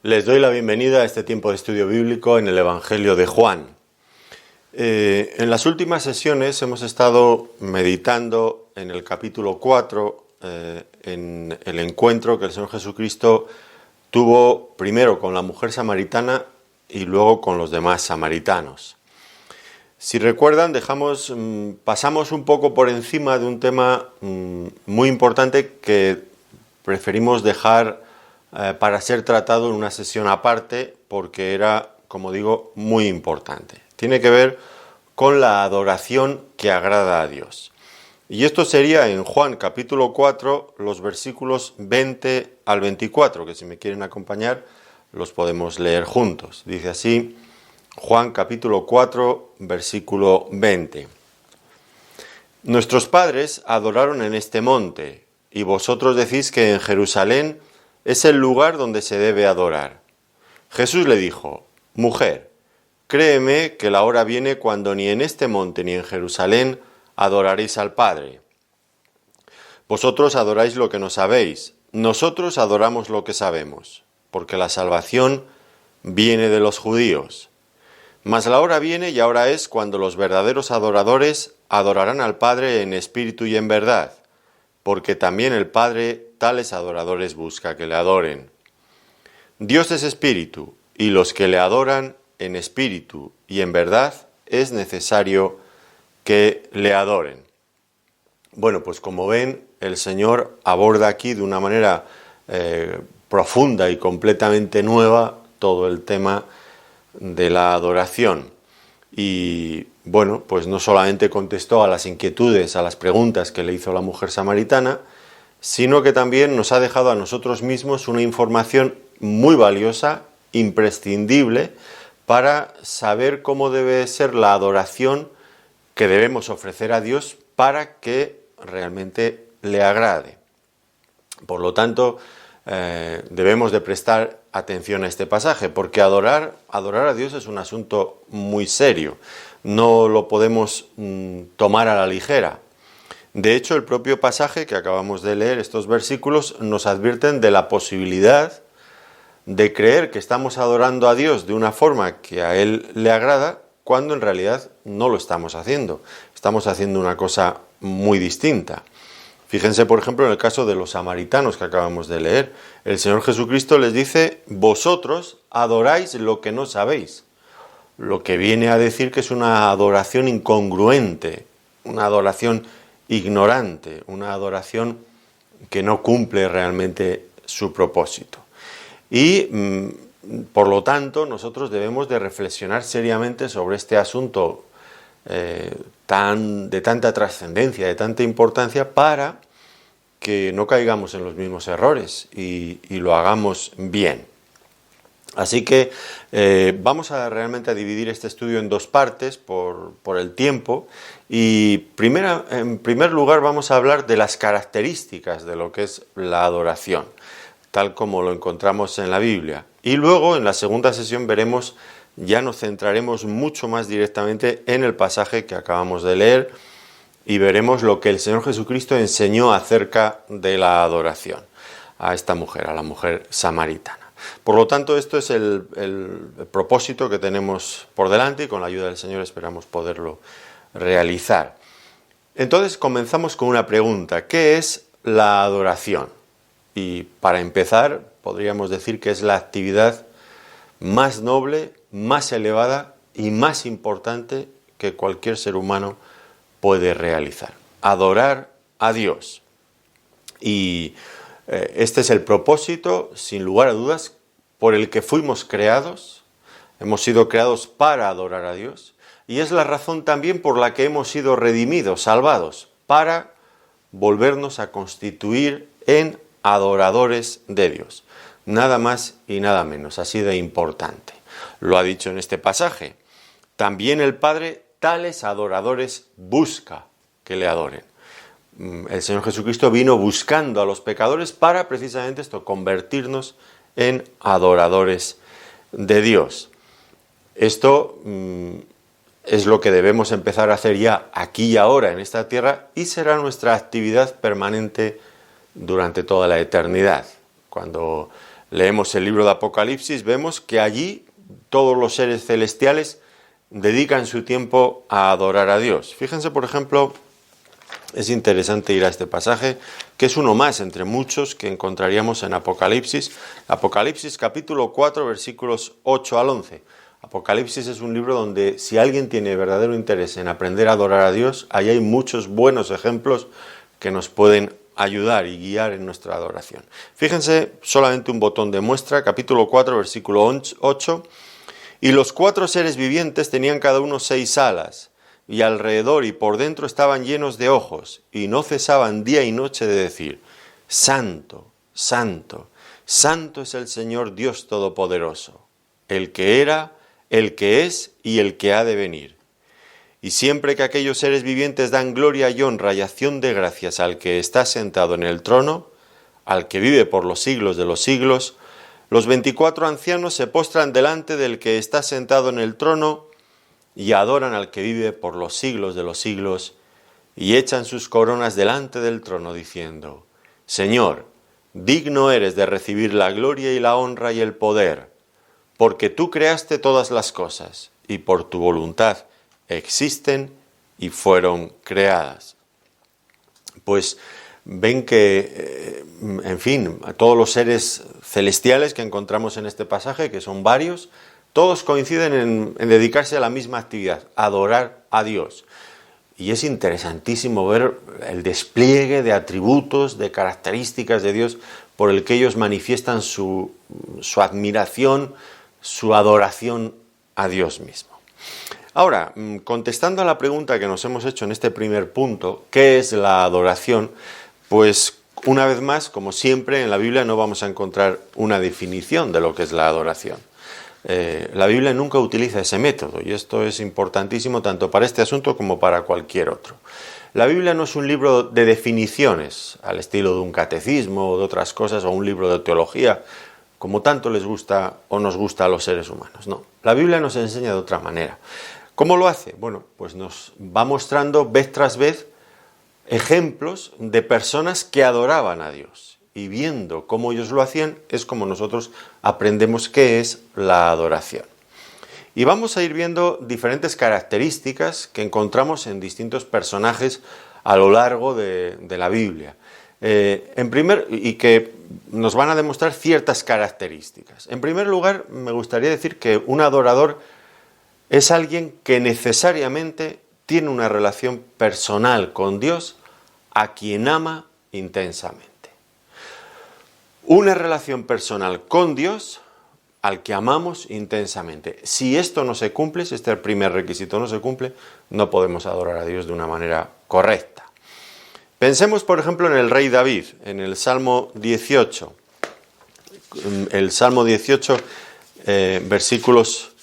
Les doy la bienvenida a este tiempo de estudio bíblico en el Evangelio de Juan. En las últimas sesiones hemos estado meditando en el capítulo 4, en el encuentro que el Señor Jesucristo tuvo primero con la mujer samaritana y luego con los demás samaritanos. Si recuerdan, pasamos un poco por encima de un tema muy importante que preferimos dejar para ser tratado en una sesión aparte, porque era, como digo, muy importante. Tiene que ver con la adoración que agrada a Dios. Y esto sería en Juan capítulo 4, los versículos 20 al 24, que si me quieren acompañar, los podemos leer juntos. Dice así, Juan capítulo 4, versículo 20. Nuestros padres adoraron en este monte, y vosotros decís que en Jerusalén es el lugar donde se debe adorar. Jesús le dijo, mujer, créeme que la hora viene cuando ni en este monte ni en Jerusalén adoraréis al Padre. Vosotros adoráis lo que no sabéis, nosotros adoramos lo que sabemos, porque la salvación viene de los judíos. Mas la hora viene y ahora es cuando los verdaderos adoradores adorarán al Padre en espíritu y en verdad, porque también el Padre tales adoradores busca que le adoren. Dios es espíritu, y los que le adoran en espíritu y en verdad es necesario que le adoren. Bueno, pues como ven, el Señor aborda aquí de una manera profunda y completamente nueva todo el tema de la adoración. Y bueno, pues no solamente contestó a las inquietudes, a las preguntas que le hizo la mujer samaritana, sino que también nos ha dejado a nosotros mismos una información muy valiosa, imprescindible, para saber cómo debe ser la adoración que debemos ofrecer a Dios para que realmente le agrade. Por lo tanto, debemos de prestar atención a este pasaje, porque adorar a Dios es un asunto muy serio, no lo podemos tomar a la ligera. De hecho, el propio pasaje que acabamos de leer, estos versículos, nos advierten de la posibilidad de creer que estamos adorando a Dios de una forma que a Él le agrada, cuando en realidad no lo estamos haciendo. Estamos haciendo una cosa muy distinta. Fíjense, por ejemplo, en el caso de los samaritanos que acabamos de leer. El Señor Jesucristo les dice, vosotros adoráis lo que no sabéis. Lo que viene a decir que es una adoración incongruente, una adoración ignorante, una adoración que no cumple realmente su propósito. Y por lo tanto nosotros debemos de reflexionar seriamente sobre este asunto de tanta trascendencia, de tanta importancia, para que no caigamos en los mismos errores y lo hagamos bien. Así que vamos realmente a dividir este estudio en dos partes por el tiempo, y en primer lugar vamos a hablar de las características de lo que es la adoración, tal como lo encontramos en la Biblia. Y luego en la segunda sesión ya nos centraremos mucho más directamente en el pasaje que acabamos de leer y veremos lo que el Señor Jesucristo enseñó acerca de la adoración a esta mujer, a la mujer samaritana. Por lo tanto, esto es el propósito que tenemos por delante, y con la ayuda del Señor esperamos poderlo realizar. Entonces comenzamos con una pregunta: ¿qué es la adoración? Y para empezar, podríamos decir que es la actividad más noble, más elevada y más importante que cualquier ser humano puede realizar: adorar a Dios. Y este es el propósito, sin lugar a dudas, por el que fuimos creados. Hemos sido creados para adorar a Dios, y es la razón también por la que hemos sido redimidos, salvados, para volvernos a constituir en adoradores de Dios. Nada más y nada menos, así de importante. Lo ha dicho en este pasaje. También el Padre tales adoradores busca que le adoren. El Señor Jesucristo vino buscando a los pecadores para precisamente esto, convertirnos en adoradores de Dios. Esto es lo que debemos empezar a hacer ya aquí y ahora en esta tierra, y será nuestra actividad permanente durante toda la eternidad. Cuando leemos el libro de Apocalipsis, vemos que allí todos los seres celestiales dedican su tiempo a adorar a Dios. Fíjense, por ejemplo, es interesante ir a este pasaje, que es uno más entre muchos que encontraríamos en Apocalipsis. Apocalipsis capítulo 4, versículos 8 al 11. Apocalipsis es un libro donde si alguien tiene verdadero interés en aprender a adorar a Dios, ahí hay muchos buenos ejemplos que nos pueden ayudar y guiar en nuestra adoración. Fíjense, solamente un botón de muestra, capítulo 4, versículo 8. Y los 4 seres vivientes tenían cada uno 6 alas, y alrededor y por dentro estaban llenos de ojos, y no cesaban día y noche de decir: Santo, Santo, Santo es el Señor Dios Todopoderoso, el que era, el que es y el que ha de venir. Y siempre que aquellos seres vivientes dan gloria y honra y acción de gracias al que está sentado en el trono, al que vive por los siglos de los siglos, los 24 ancianos se postran delante del que está sentado en el trono y adoran al que vive por los siglos de los siglos, y echan sus coronas delante del trono diciendo: Señor, digno eres de recibir la gloria y la honra y el poder, porque tú creaste todas las cosas, y por tu voluntad existen y fueron creadas. Pues ven que, en fin, todos los seres celestiales que encontramos en este pasaje, que son varios, todos coinciden en dedicarse a la misma actividad, adorar a Dios. Y es interesantísimo ver el despliegue de atributos, de características de Dios por el que ellos manifiestan su admiración, su adoración a Dios mismo. Ahora, contestando a la pregunta que nos hemos hecho en este primer punto, ¿qué es la adoración? Pues una vez más, como siempre, en la Biblia no vamos a encontrar una definición de lo que es la adoración. La Biblia nunca utiliza ese método, y esto es importantísimo tanto para este asunto como para cualquier otro. La Biblia no es un libro de definiciones, al estilo de un catecismo o de otras cosas, o un libro de teología, como tanto les gusta o nos gusta a los seres humanos. No, la Biblia nos enseña de otra manera. ¿Cómo lo hace? Bueno, pues nos va mostrando vez tras vez ejemplos de personas que adoraban a Dios. Y viendo cómo ellos lo hacían, es como nosotros aprendemos qué es la adoración. Y vamos a ir viendo diferentes características que encontramos en distintos personajes a lo largo de la Biblia. Y que nos van a demostrar ciertas características. En primer lugar, me gustaría decir que un adorador es alguien que necesariamente tiene una relación personal con Dios, a quien ama intensamente. Una relación personal con Dios al que amamos intensamente. Si esto no se cumple, si este primer requisito no se cumple, no podemos adorar a Dios de una manera correcta. Pensemos, por ejemplo, en el rey David, en el Salmo 18. El Salmo 18, versículos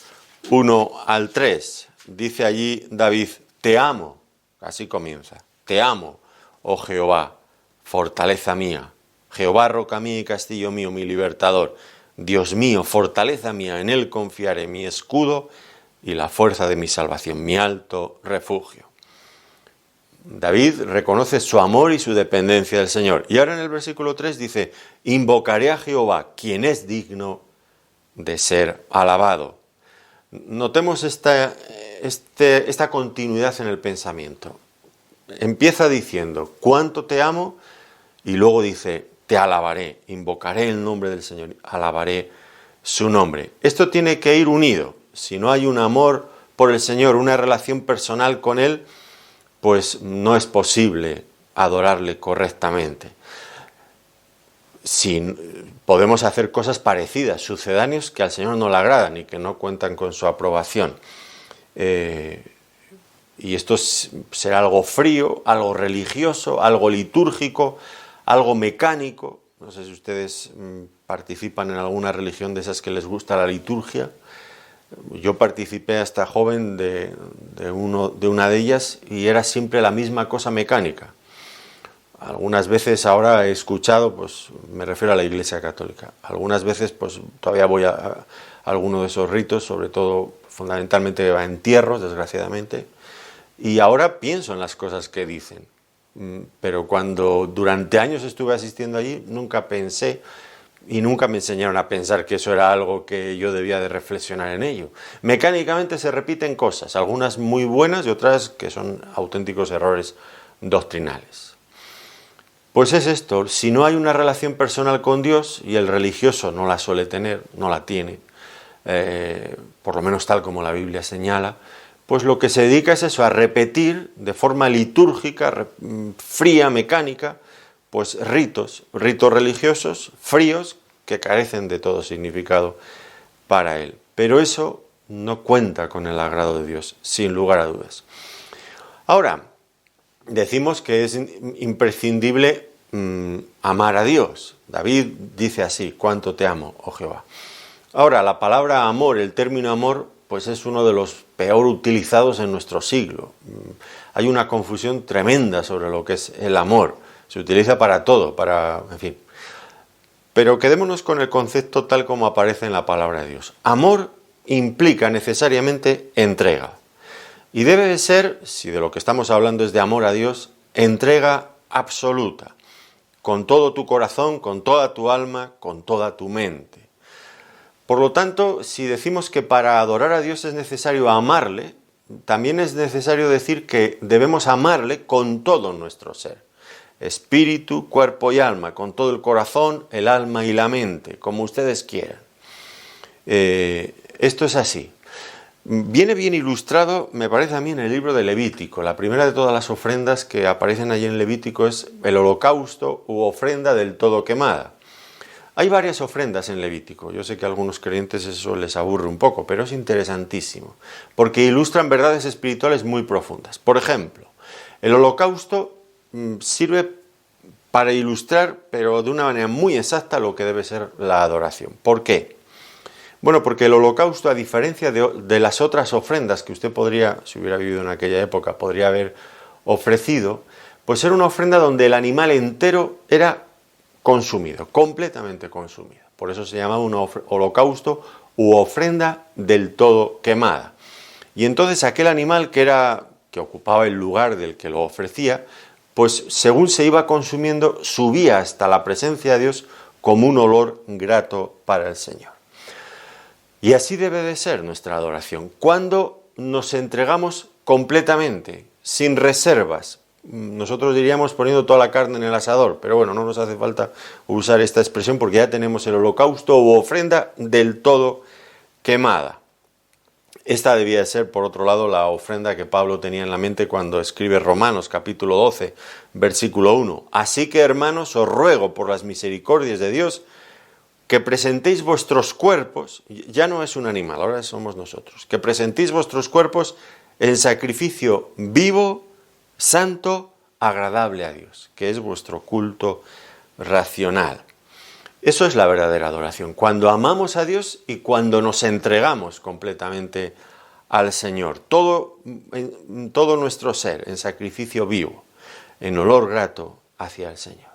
1 al 3. Dice allí David: Te amo, así comienza. Te amo, oh Jehová, fortaleza mía. Jehová, roca mía y castillo mío, mi libertador. Dios mío, fortaleza mía, en él confiaré, mi escudo y la fuerza de mi salvación, mi alto refugio. David reconoce su amor y su dependencia del Señor. Y ahora en el versículo 3 dice: Invocaré a Jehová, quien es digno de ser alabado. Notemos esta continuidad en el pensamiento. Empieza diciendo: cuánto te amo, y luego dice: te alabaré, invocaré el nombre del Señor, alabaré su nombre. Esto tiene que ir unido. Si no hay un amor por el Señor, una relación personal con Él, pues no es posible adorarle correctamente. Podemos hacer cosas parecidas, sucedáneos, que al Señor no le agradan y que no cuentan con su aprobación. Y esto será algo frío, algo religioso, algo litúrgico, algo mecánico. No sé si ustedes participan en alguna religión de esas que les gusta la liturgia. Yo participé hasta joven de una de ellas y era siempre la misma cosa mecánica. Algunas veces ahora he escuchado, pues me refiero a la Iglesia Católica, algunas veces pues todavía voy a alguno de esos ritos, sobre todo fundamentalmente a entierros, desgraciadamente, y ahora pienso en las cosas que dicen. Pero cuando durante años estuve asistiendo allí, nunca pensé y nunca me enseñaron a pensar que eso era algo que yo debía de reflexionar en ello. Mecánicamente se repiten cosas, algunas muy buenas y otras que son auténticos errores doctrinales. Pues es esto, si no hay una relación personal con Dios, y el religioso no la suele tener, no la tiene, por lo menos tal como la Biblia señala, pues lo que se dedica es eso, a repetir de forma litúrgica, fría, mecánica, pues ritos religiosos fríos que carecen de todo significado para él. Pero eso no cuenta con el agrado de Dios, sin lugar a dudas. Ahora, decimos que es imprescindible amar a Dios. David dice así: cuánto te amo, oh Jehová. Ahora, la palabra amor, el término amor, pues es uno de los peor utilizados en nuestro siglo. Hay una confusión tremenda sobre lo que es el amor. Se utiliza para todo, en fin. Pero quedémonos con el concepto tal como aparece en la palabra de Dios. Amor implica necesariamente entrega. Y debe de ser, si de lo que estamos hablando es de amor a Dios, entrega absoluta. Con todo tu corazón, con toda tu alma, con toda tu mente. Por lo tanto, si decimos que para adorar a Dios es necesario amarle, también es necesario decir que debemos amarle con todo nuestro ser. Espíritu, cuerpo y alma, con todo el corazón, el alma y la mente, como ustedes quieran. Esto es así. Viene bien ilustrado, me parece a mí, en el libro de Levítico. La primera de todas las ofrendas que aparecen allí en Levítico es el holocausto u ofrenda del todo quemada. Hay varias ofrendas en Levítico. Yo sé que a algunos creyentes eso les aburre un poco, pero es interesantísimo, porque ilustran verdades espirituales muy profundas. Por ejemplo, el holocausto sirve para ilustrar, pero de una manera muy exacta, lo que debe ser la adoración. ¿Por qué? Bueno, porque el holocausto, a diferencia de las otras ofrendas que usted podría, si hubiera vivido en aquella época, podría haber ofrecido, pues era una ofrenda donde el animal entero era consumido, completamente consumido. Por eso se llama un holocausto u ofrenda del todo quemada. Y entonces aquel animal que ocupaba el lugar del que lo ofrecía, pues según se iba consumiendo, subía hasta la presencia de Dios como un olor grato para el Señor. Y así debe de ser nuestra adoración, cuando nos entregamos completamente, sin reservas. Nosotros diríamos poniendo toda la carne en el asador, pero bueno, no nos hace falta usar esta expresión porque ya tenemos el holocausto u ofrenda del todo quemada. Esta debía de ser, por otro lado, la ofrenda que Pablo tenía en la mente cuando escribe Romanos, capítulo 12, versículo 1. Así que, hermanos, os ruego por las misericordias de Dios que presentéis vuestros cuerpos, ya no es un animal, ahora somos nosotros, que presentéis vuestros cuerpos en sacrificio vivo, santo, agradable a Dios, que es vuestro culto racional. Eso es la verdadera adoración, cuando amamos a Dios y cuando nos entregamos completamente al Señor, todo nuestro ser en sacrificio vivo, en olor grato hacia el Señor.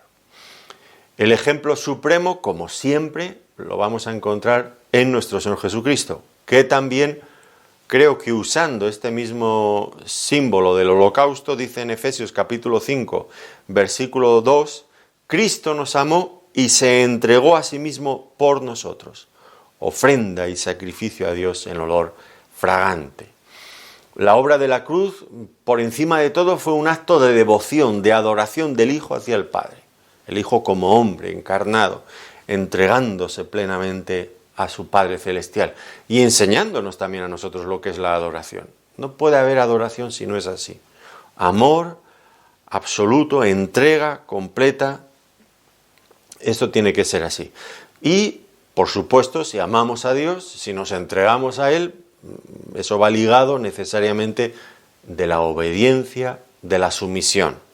El ejemplo supremo, como siempre, lo vamos a encontrar en nuestro Señor Jesucristo, que también creo que usando este mismo símbolo del holocausto, dice en Efesios capítulo 5, versículo 2, Cristo nos amó y se entregó a sí mismo por nosotros, ofrenda y sacrificio a Dios en olor fragante. La obra de la cruz, por encima de todo, fue un acto de devoción, de adoración del Hijo hacia el Padre. El Hijo como hombre encarnado, entregándose plenamente a su Padre Celestial y enseñándonos también a nosotros lo que es la adoración. No puede haber adoración si no es así. Amor absoluto, entrega completa, esto tiene que ser así. Y, por supuesto, si amamos a Dios, si nos entregamos a Él, eso va ligado necesariamente de la obediencia, de la sumisión.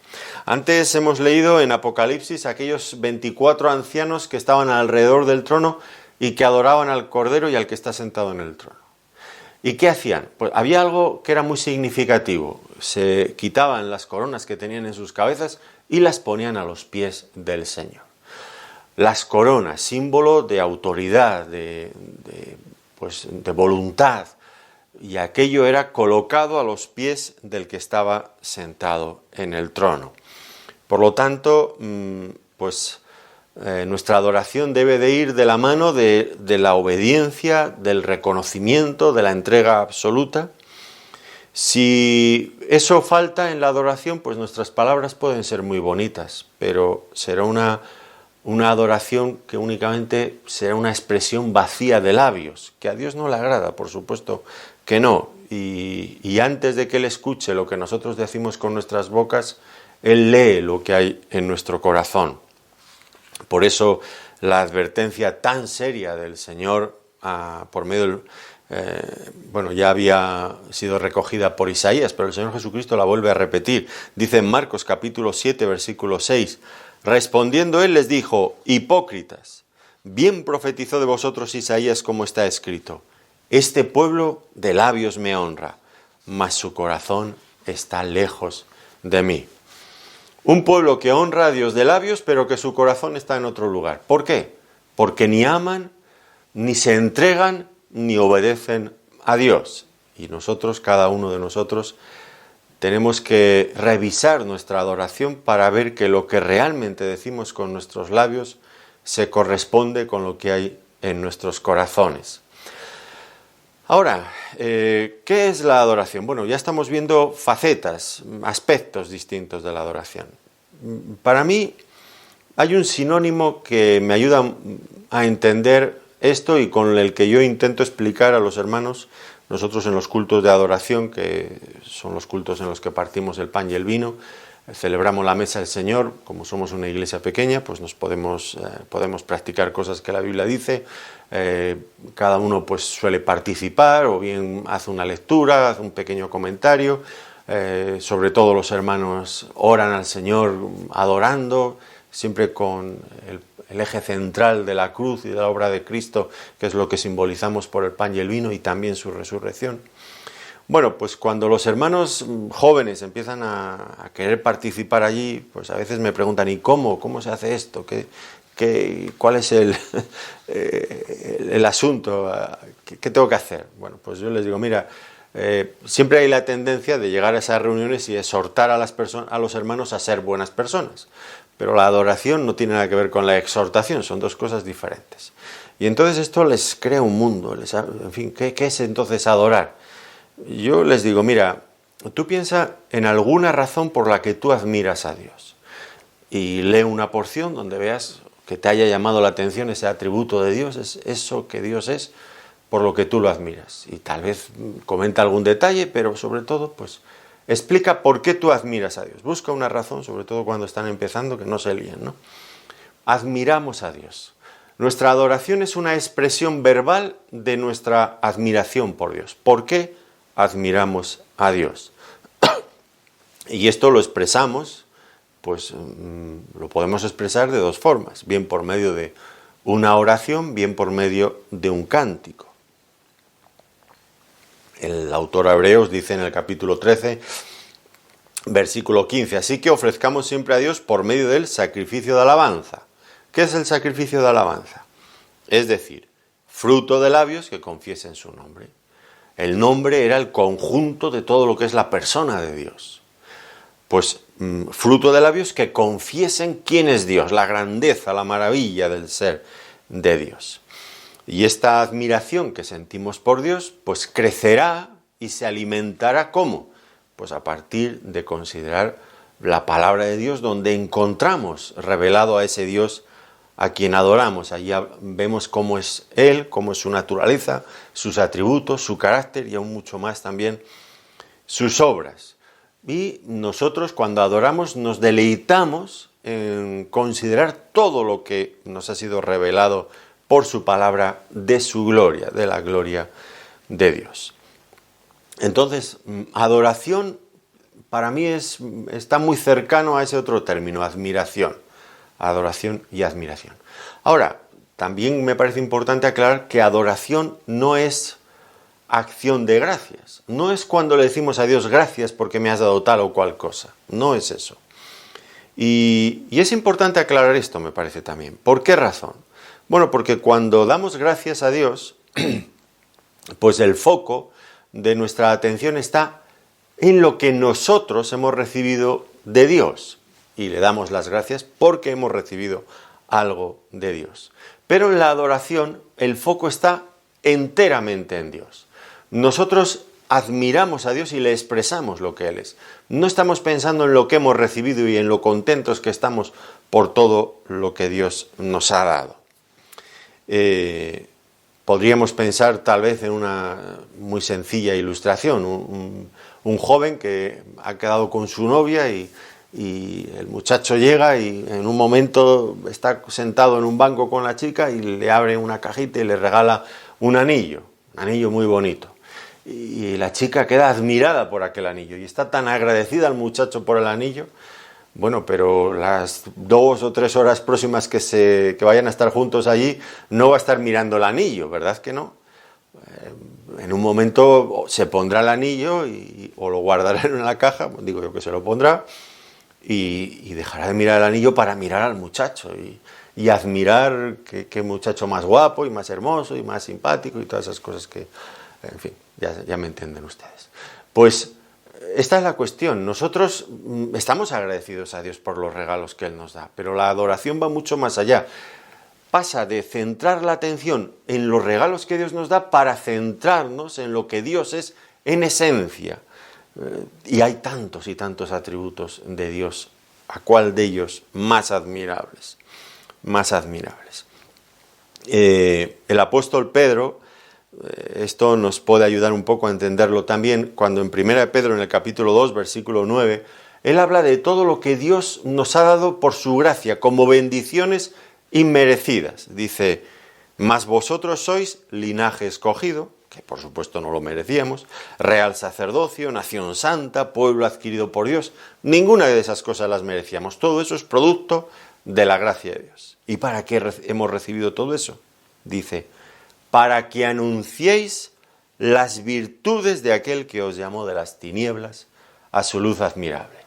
Antes hemos leído en Apocalipsis aquellos 24 ancianos que estaban alrededor del trono y que adoraban al Cordero y al que está sentado en el trono. ¿Y qué hacían? Pues había algo que era muy significativo. Se quitaban las coronas que tenían en sus cabezas y las ponían a los pies del Señor. Las coronas, símbolo de autoridad, de voluntad, y aquello era colocado a los pies del que estaba sentado en el trono. Por lo tanto, pues Nuestra adoración debe de ir de la mano de la obediencia, del reconocimiento, de la entrega absoluta. Si eso falta en la adoración, pues nuestras palabras pueden ser muy bonitas, pero será una adoración que únicamente será una expresión vacía de labios, que a Dios no le agrada, por supuesto que no. Y antes de que Él escuche lo que nosotros decimos con nuestras bocas, Él lee lo que hay en nuestro corazón. Por eso la advertencia tan seria del Señor por medio del... ya había sido recogida por Isaías, pero el Señor Jesucristo la vuelve a repetir. Dice en Marcos capítulo 7, versículo 6, respondiendo Él les dijo, hipócritas, bien profetizó de vosotros Isaías como está escrito, este pueblo de labios me honra, mas su corazón está lejos de mí. Un pueblo que honra a Dios de labios, pero que su corazón está en otro lugar. ¿Por qué? Porque ni aman, ni se entregan, ni obedecen a Dios. Y nosotros, cada uno de nosotros, tenemos que revisar nuestra adoración para ver que lo que realmente decimos con nuestros labios se corresponde con lo que hay en nuestros corazones. Ahora, ¿qué es la adoración? Bueno, ya estamos viendo facetas, aspectos distintos de la adoración. Para mí hay un sinónimo que me ayuda a entender esto y con el que yo intento explicar a los hermanos, nosotros en los cultos de adoración, que son los cultos en los que partimos el pan y el vino, celebramos la mesa del Señor, como somos una iglesia pequeña, pues nos podemos practicar cosas que la Biblia dice, cada uno pues suele participar o bien hace una lectura, hace un pequeño comentario, sobre todo los hermanos oran al Señor adorando, siempre con el eje central de la cruz y de la obra de Cristo, que es lo que simbolizamos por el pan y el vino y también su resurrección. Bueno, pues cuando los hermanos jóvenes empiezan a querer participar allí, pues a veces me preguntan, ¿y cómo? ¿Cómo se hace esto? ¿Cuál es el asunto? ¿Qué tengo que hacer? Bueno, pues yo les digo, mira, siempre hay la tendencia de llegar a esas reuniones y exhortar a los hermanos a ser buenas personas. Pero la adoración no tiene nada que ver con la exhortación, son dos cosas diferentes. Y entonces esto les crea un mundo, en fin, ¿qué es entonces adorar? Yo les digo, mira, tú piensa en alguna razón por la que tú admiras a Dios. Y lee una porción donde veas que te haya llamado la atención ese atributo de Dios, es eso que Dios es, por lo que tú lo admiras. Y tal vez comenta algún detalle, pero sobre todo, pues, explica por qué tú admiras a Dios. Busca una razón, sobre todo cuando están empezando, que no se líen, ¿no? Admiramos a Dios. Nuestra adoración es una expresión verbal de nuestra admiración por Dios. ¿Por qué admiramos a Dios? Y esto lo expresamos, pues lo podemos expresar de dos formas, bien por medio de una oración, bien por medio de un cántico. El autor a Hebreos dice en el capítulo 13, versículo 15, así que ofrezcamos siempre a Dios por medio del sacrificio de alabanza. ¿Qué es el sacrificio de alabanza? Es decir, fruto de labios que confiesen su nombre. El nombre era el conjunto de todo lo que es la persona de Dios. Pues fruto de labios que confiesen quién es Dios, la grandeza, la maravilla del ser de Dios. Y esta admiración que sentimos por Dios, pues crecerá y se alimentará ¿cómo? Pues a partir de considerar la palabra de Dios, donde encontramos revelado a ese Dios a quien adoramos. Allí vemos cómo es Él, cómo es su naturaleza, sus atributos, su carácter y aún mucho más también sus obras. Y nosotros cuando adoramos nos deleitamos en considerar todo lo que nos ha sido revelado por su palabra de su gloria, de la gloria de Dios. Entonces, adoración para mí está muy cercano a ese otro término, admiración. Adoración y admiración. Ahora, también me parece importante aclarar que adoración no es acción de gracias. No es cuando le decimos a Dios gracias porque me has dado tal o cual cosa. No es eso. Y es importante aclarar esto, me parece también. ¿Por qué razón? Bueno, porque cuando damos gracias a Dios, pues el foco de nuestra atención está en lo que nosotros hemos recibido de Dios. Y le damos las gracias porque hemos recibido algo de Dios. Pero en la adoración el foco está enteramente en Dios. Nosotros admiramos a Dios y le expresamos lo que Él es. No estamos pensando en lo que hemos recibido y en lo contentos que estamos por todo lo que Dios nos ha dado. Podríamos pensar tal vez en una muy sencilla ilustración, un joven que ha quedado con su novia y el muchacho llega y en un momento está sentado en un banco con la chica y le abre una cajita y le regala un anillo muy bonito. Y la chica queda admirada por aquel anillo y está tan agradecida al muchacho por el anillo. Bueno, pero las 2 o 3 horas próximas que vayan a estar juntos allí, no va a estar mirando el anillo, ¿verdad que no? En un momento se pondrá el anillo o lo guardará en la caja, digo yo que se lo pondrá, y dejará de mirar el anillo para mirar al muchacho y admirar qué muchacho más guapo y más hermoso y más simpático y todas esas cosas que, en fin, ya me entienden ustedes. Pues esta es la cuestión. Nosotros estamos agradecidos a Dios por los regalos que Él nos da, pero la adoración va mucho más allá. Pasa de centrar la atención en los regalos que Dios nos da para centrarnos en lo que Dios es en esencia. Y hay tantos y tantos atributos de Dios. ¿A cuál de ellos más admirables? Más admirables. El apóstol Pedro, esto nos puede ayudar un poco a entenderlo también, cuando en 1 Pedro, en el capítulo 2, versículo 9, él habla de todo lo que Dios nos ha dado por su gracia, como bendiciones inmerecidas. Dice, mas vosotros sois linaje escogido, que por supuesto no lo merecíamos, real sacerdocio, nación santa, pueblo adquirido por Dios. Ninguna de esas cosas las merecíamos. Todo eso es producto de la gracia de Dios. ¿Y para qué hemos recibido todo eso? Dice, para que anunciéis las virtudes de aquel que os llamó de las tinieblas a su luz admirable.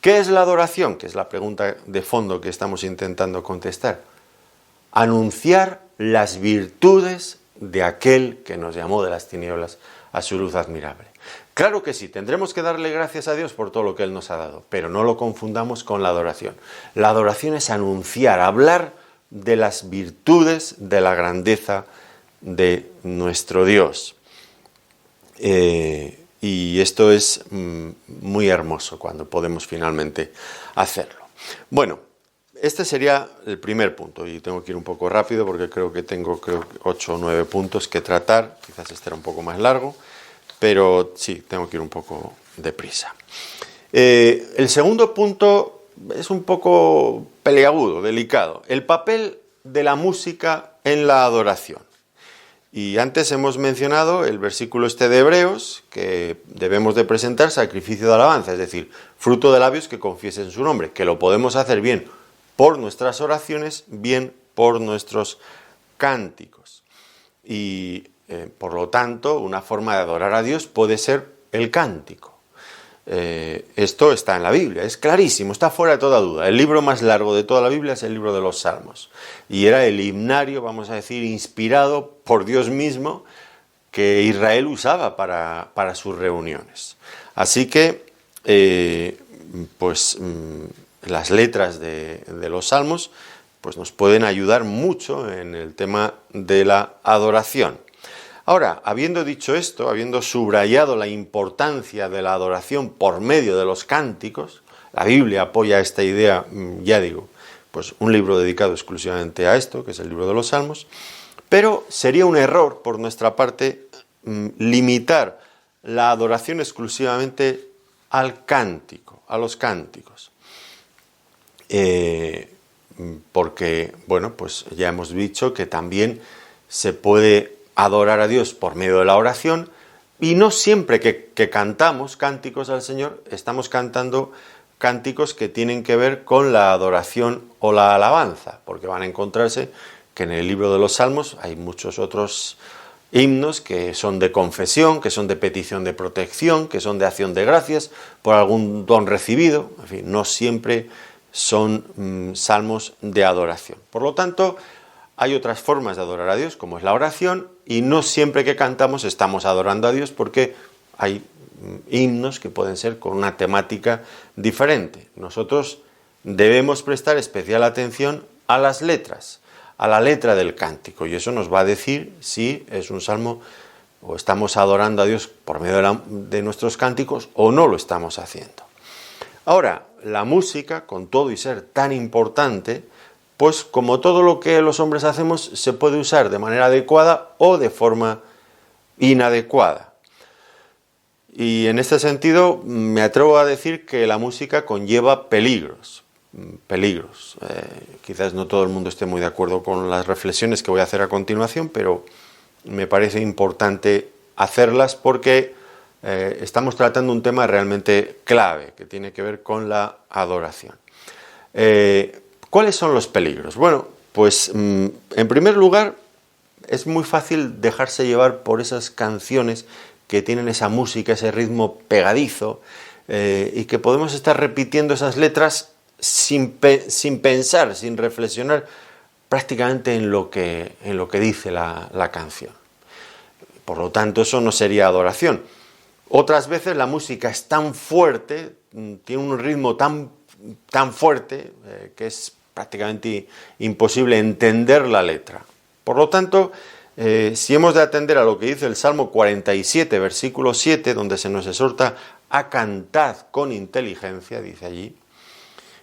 ¿Qué es la adoración? Que es la pregunta de fondo que estamos intentando contestar. Anunciar las virtudes de aquel que nos llamó de las tinieblas a su luz admirable. Claro que sí, tendremos que darle gracias a Dios por todo lo que Él nos ha dado, pero no lo confundamos con la adoración. La adoración es anunciar, hablar de las virtudes, de la grandeza de nuestro Dios. Y esto es muy hermoso cuando podemos finalmente hacerlo. Bueno, este sería el primer punto y tengo que ir un poco rápido porque creo que tengo 8 o 9 puntos que tratar, quizás este era un poco más largo, pero sí, tengo que ir un poco deprisa. El segundo punto es un poco peliagudo, delicado, el papel de la música en la adoración. Y antes hemos mencionado el versículo de Hebreos, que debemos de presentar sacrificio de alabanza, es decir, fruto de labios que confiesen su nombre, que lo podemos hacer bien por nuestras oraciones, bien por nuestros cánticos. Y por lo tanto, una forma de adorar a Dios puede ser el cántico. Esto está en la Biblia, es clarísimo, está fuera de toda duda. El libro más largo de toda la Biblia es el libro de los Salmos. Y era el himnario, vamos a decir, inspirado por Dios mismo que Israel usaba para sus reuniones. Así que, las letras de los Salmos pues nos pueden ayudar mucho en el tema de la adoración. Ahora, habiendo dicho esto, habiendo subrayado la importancia de la adoración por medio de los cánticos, la Biblia apoya esta idea, ya digo, pues un libro dedicado exclusivamente a esto, que es el libro de los Salmos, pero sería un error por nuestra parte limitar la adoración exclusivamente al cántico, a los cánticos. Porque, bueno, pues ya hemos dicho que también se puede adorar a Dios por medio de la oración, y no siempre que cantamos cánticos al Señor, estamos cantando cánticos que tienen que ver con la adoración o la alabanza, porque van a encontrarse que en el libro de los Salmos hay muchos otros himnos que son de confesión, que son de petición de protección, que son de acción de gracias por algún don recibido, en fin, no siempre son salmos de adoración. Por lo tanto, hay otras formas de adorar a Dios, como es la oración, y no siempre que cantamos estamos adorando a Dios porque hay himnos que pueden ser con una temática diferente. Nosotros debemos prestar especial atención a las letras, a la letra del cántico, y eso nos va a decir si es un salmo o estamos adorando a Dios por medio de nuestros cánticos o no lo estamos haciendo. Ahora, la música, con todo y ser tan importante, pues como todo lo que los hombres hacemos, se puede usar de manera adecuada o de forma inadecuada. Y en este sentido me atrevo a decir que la música conlleva peligros. Quizás no todo el mundo esté muy de acuerdo con las reflexiones que voy a hacer a continuación, pero me parece importante hacerlas porque estamos tratando un tema realmente clave que tiene que ver con la adoración. ¿Cuáles son los peligros? Bueno, pues en primer lugar es muy fácil dejarse llevar por esas canciones que tienen esa música, ese ritmo pegadizo y que podemos estar repitiendo esas letras sin pensar, sin reflexionar prácticamente en lo que dice la canción. Por lo tanto, eso no sería adoración. Otras veces la música es tan fuerte, tiene un ritmo tan fuerte, que es prácticamente imposible entender la letra. Por lo tanto, si hemos de atender a lo que dice el Salmo 47, versículo 7, donde se nos exhorta a cantar con inteligencia, dice allí,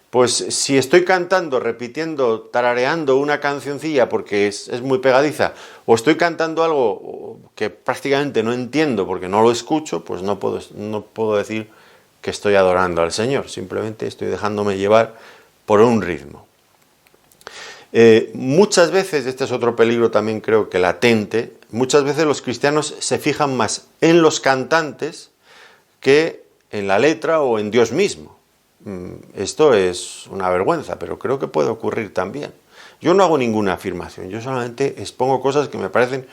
pues si estoy cantando, repitiendo, tarareando una cancioncilla porque es muy pegadiza, o estoy cantando algo que prácticamente no entiendo porque no lo escucho, pues no puedo decir que estoy adorando al Señor, simplemente estoy dejándome llevar por un ritmo. Muchas veces, este es otro peligro también creo que latente, muchas veces los cristianos se fijan más en los cantantes que en la letra o en Dios mismo. Esto es una vergüenza, pero creo que puede ocurrir también. Yo no hago ninguna afirmación, yo solamente expongo cosas que me parecen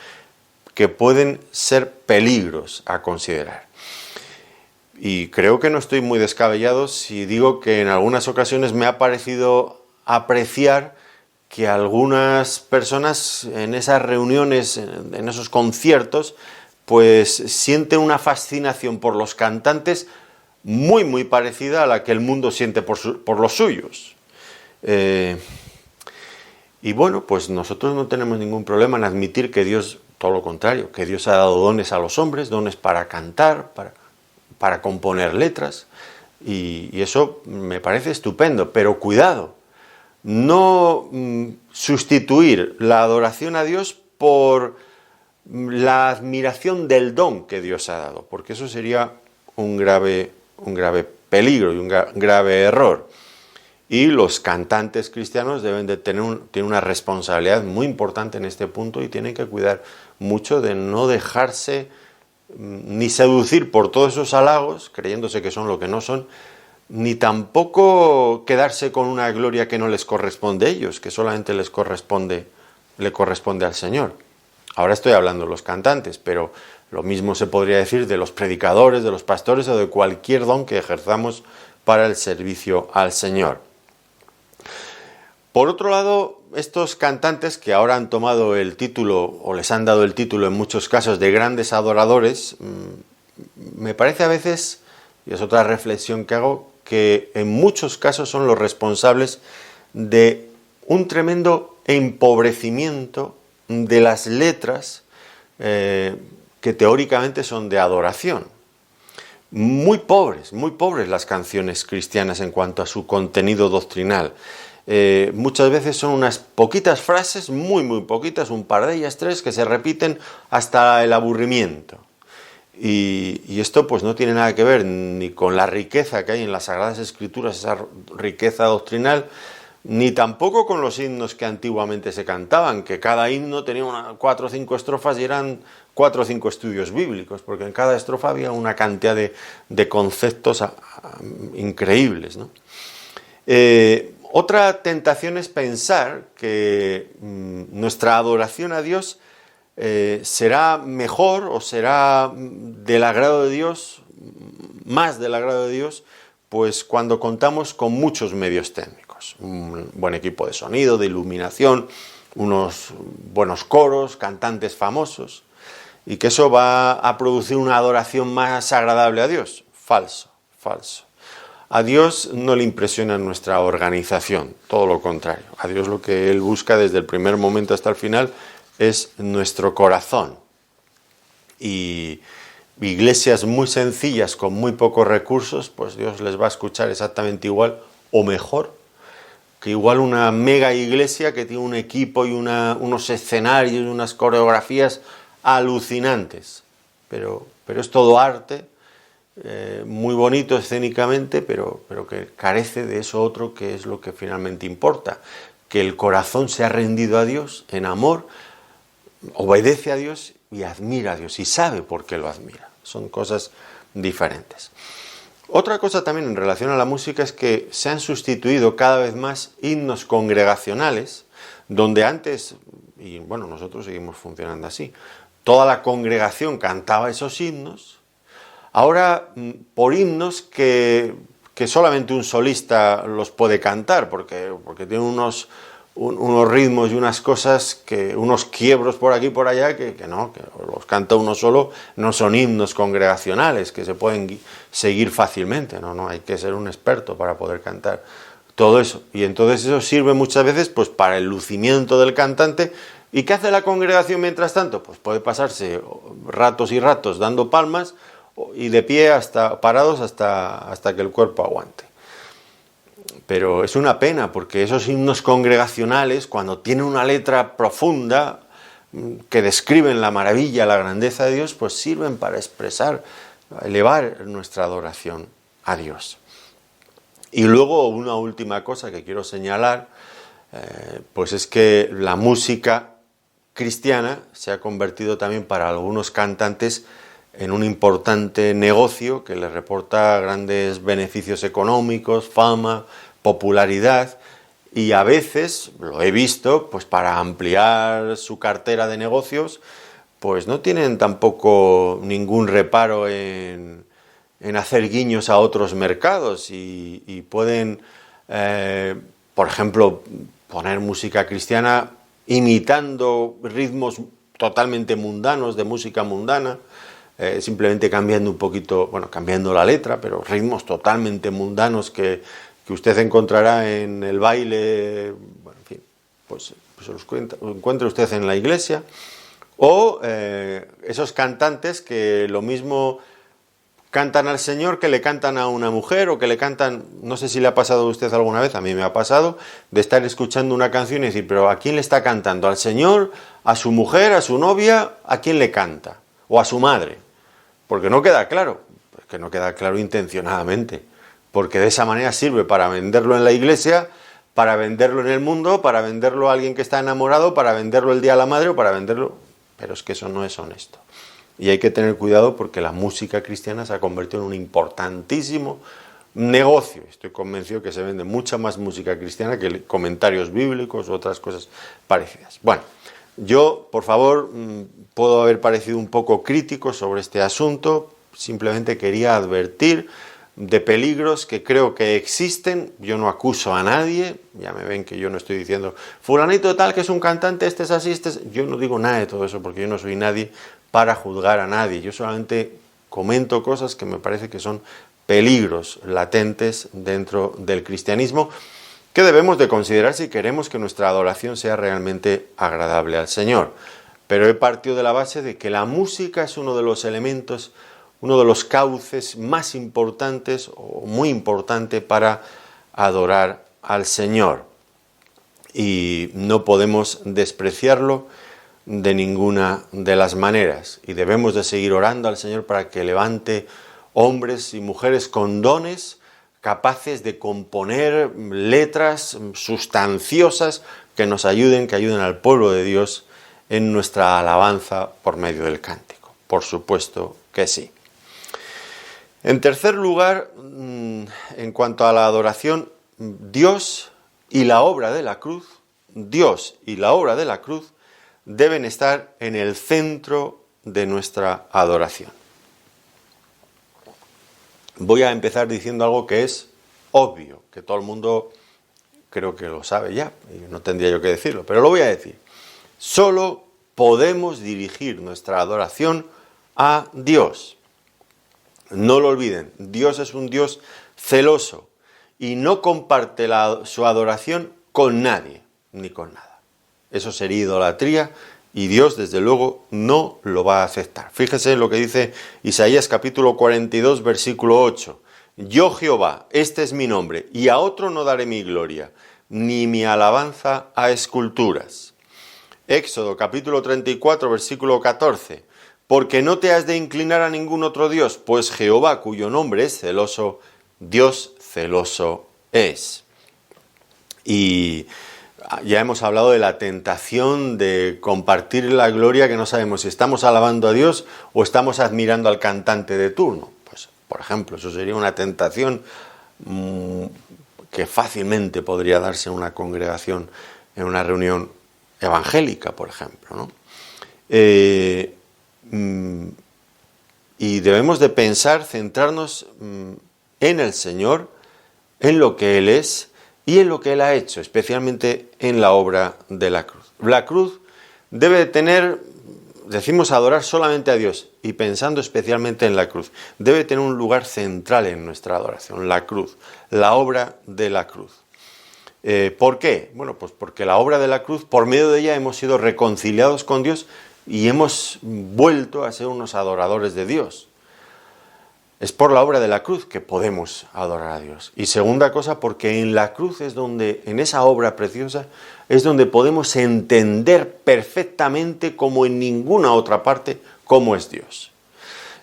que pueden ser peligros a considerar. Y creo que no estoy muy descabellado si digo que en algunas ocasiones me ha parecido apreciar que algunas personas en esas reuniones, en esos conciertos, pues sienten una fascinación por los cantantes muy parecida a la que el mundo siente por los suyos. Y bueno, pues nosotros no tenemos ningún problema en admitir que Dios, todo lo contrario, que Dios ha dado dones a los hombres, dones para cantar, para componer letras, y eso me parece estupendo, pero cuidado, no sustituir la adoración a Dios por la admiración del don que Dios ha dado, porque eso sería un grave peligro y un grave error. Y los cantantes cristianos deben de tienen una responsabilidad muy importante en este punto y tienen que cuidar mucho de no dejarse ni seducir por todos esos halagos, creyéndose que son lo que no son, ni tampoco quedarse con una gloria que no les corresponde a ellos, que solamente le corresponde al Señor. Ahora estoy hablando de los cantantes, pero lo mismo se podría decir de los predicadores, de los pastores o de cualquier don que ejerzamos para el servicio al Señor. Por otro lado, estos cantantes que ahora han tomado el título, o les han dado el título en muchos casos de grandes adoradores, me parece a veces, y es otra reflexión que hago, que en muchos casos son los responsables de un tremendo empobrecimiento de las letras que teóricamente son de adoración. Muy pobres las canciones cristianas en cuanto a su contenido doctrinal. Muchas veces son unas poquitas frases, muy poquitas, un par de ellas, 3, que se repiten hasta el aburrimiento. Y esto pues no tiene nada que ver ni con la riqueza que hay en las Sagradas Escrituras, esa riqueza doctrinal, ni tampoco con los himnos que antiguamente se cantaban, que cada himno tenía 4 o 5 estrofas y eran 4 o 5 estudios bíblicos, porque en cada estrofa había una cantidad de conceptos increíbles, ¿no? Otra tentación es pensar que nuestra adoración a Dios será mejor o será del agrado de Dios, más del agrado de Dios, pues cuando contamos con muchos medios técnicos, un buen equipo de sonido, de iluminación, unos buenos coros, cantantes famosos, y que eso va a producir una adoración más agradable a Dios. Falso. A Dios no le impresiona nuestra organización, todo lo contrario. A Dios lo que Él busca desde el primer momento hasta el final es nuestro corazón. Y iglesias muy sencillas, con muy pocos recursos, pues Dios les va a escuchar exactamente igual o mejor que igual una mega iglesia que tiene un equipo y unos escenarios y unas coreografías alucinantes. Pero es todo arte, muy bonito escénicamente, pero que carece de eso otro que es lo que finalmente importa. Que el corazón se ha rendido a Dios en amor, obedece a Dios y admira a Dios y sabe por qué lo admira. Son cosas diferentes. Otra cosa también en relación a la música es que se han sustituido cada vez más himnos congregacionales, donde antes, y bueno, nosotros seguimos funcionando así, toda la congregación cantaba esos himnos. Ahora, por himnos que solamente un solista los puede cantar, porque tienen unos ritmos y unas cosas, unos quiebros por aquí y por allá, que los canta uno solo, no son himnos congregacionales, que se pueden seguir fácilmente, no, hay que ser un experto para poder cantar todo eso. Y entonces eso sirve muchas veces pues para el lucimiento del cantante. ¿Y qué hace la congregación mientras tanto? Pues puede pasarse ratos y ratos dando palmas y de pie parados hasta que el cuerpo aguante. Pero es una pena porque esos himnos congregacionales, cuando tienen una letra profunda que describen la maravilla, la grandeza de Dios, pues sirven para expresar, elevar nuestra adoración a Dios. Y luego una última cosa que quiero señalar, pues es que la música cristiana se ha convertido también para algunos cantantes en un importante negocio que les reporta grandes beneficios económicos, fama, popularidad, y a veces, lo he visto, pues para ampliar su cartera de negocios, pues no tienen tampoco ningún reparo en hacer guiños a otros mercados y pueden, por ejemplo, poner música cristiana imitando ritmos totalmente mundanos, de música mundana, simplemente cambiando un poquito, cambiando la letra, pero ritmos totalmente mundanos que usted encontrará en el baile, en fin, pues los encuentre usted en la iglesia, o esos cantantes que lo mismo cantan al Señor que le cantan a una mujer, o que le cantan, no sé si le ha pasado a usted alguna vez, a mí me ha pasado, de estar escuchando una canción y decir, pero ¿a quién le está cantando? ¿Al Señor? ¿A su mujer? ¿A su novia? ¿A quién le canta? ¿O a su madre? Porque no queda claro, es que no queda claro intencionadamente, porque de esa manera sirve para venderlo en la iglesia, para venderlo en el mundo, para venderlo a alguien que está enamorado, para venderlo el día de la madre o para venderlo... Pero es que eso no es honesto. Y hay que tener cuidado porque la música cristiana se ha convertido en un importantísimo negocio. Estoy convencido que se vende mucha más música cristiana que comentarios bíblicos u otras cosas parecidas. Bueno, yo, por favor, puedo haber parecido un poco crítico sobre este asunto, simplemente quería advertir de peligros que creo que existen. Yo no acuso a nadie, ya me ven que yo no estoy diciendo fulanito tal que es un cantante, este es así, este es... Yo no digo nada de todo eso porque yo no soy nadie para juzgar a nadie, yo solamente comento cosas que me parece que son peligros latentes dentro del cristianismo que debemos de considerar si queremos que nuestra adoración sea realmente agradable al Señor. Pero he partido de la base de que la música es uno de los elementos, uno de los cauces más importantes o muy importante para adorar al Señor. Y no podemos despreciarlo de ninguna de las maneras. Y debemos de seguir orando al Señor para que levante hombres y mujeres con dones capaces de componer letras sustanciosas que nos ayuden, que ayuden al pueblo de Dios en nuestra alabanza por medio del cántico. Por supuesto que sí. En tercer lugar, en cuanto a la adoración, Dios y la obra de la cruz deben estar en el centro de nuestra adoración. Voy a empezar diciendo algo que es obvio, que todo el mundo creo que lo sabe ya, y no tendría yo que decirlo, pero lo voy a decir. Solo podemos dirigir nuestra adoración a Dios. No lo olviden, Dios es un Dios celoso, y no comparte su adoración con nadie, ni con nada. Eso sería idolatría y Dios, desde luego, no lo va a aceptar. Fíjese en lo que dice Isaías capítulo 42, versículo 8. Yo Jehová, este es mi nombre, y a otro no daré mi gloria, ni mi alabanza a esculturas. Éxodo capítulo 34, versículo 14. Porque no te has de inclinar a ningún otro Dios, pues Jehová, cuyo nombre es celoso, Dios celoso es. Y ya hemos hablado de la tentación de compartir la gloria, que no sabemos si estamos alabando a Dios o estamos admirando al cantante de turno. Pues, por ejemplo, eso sería una tentación que fácilmente podría darse en una congregación, en una reunión evangélica, por ejemplo, ¿no? Y debemos de pensar, centrarnos en el Señor, en lo que Él es y en lo que Él ha hecho, especialmente en la obra de la cruz. La cruz debe tener, decimos adorar solamente a Dios, y pensando especialmente en la cruz, debe tener un lugar central en nuestra adoración, la cruz, la obra de la cruz. ¿Por qué? Bueno, pues porque la obra de la cruz, por medio de ella hemos sido reconciliados con Dios y hemos vuelto a ser unos adoradores de Dios. Es por la obra de la cruz que podemos adorar a Dios. Y segunda cosa, porque en la cruz es donde, en esa obra preciosa, es donde podemos entender perfectamente, como en ninguna otra parte, cómo es Dios.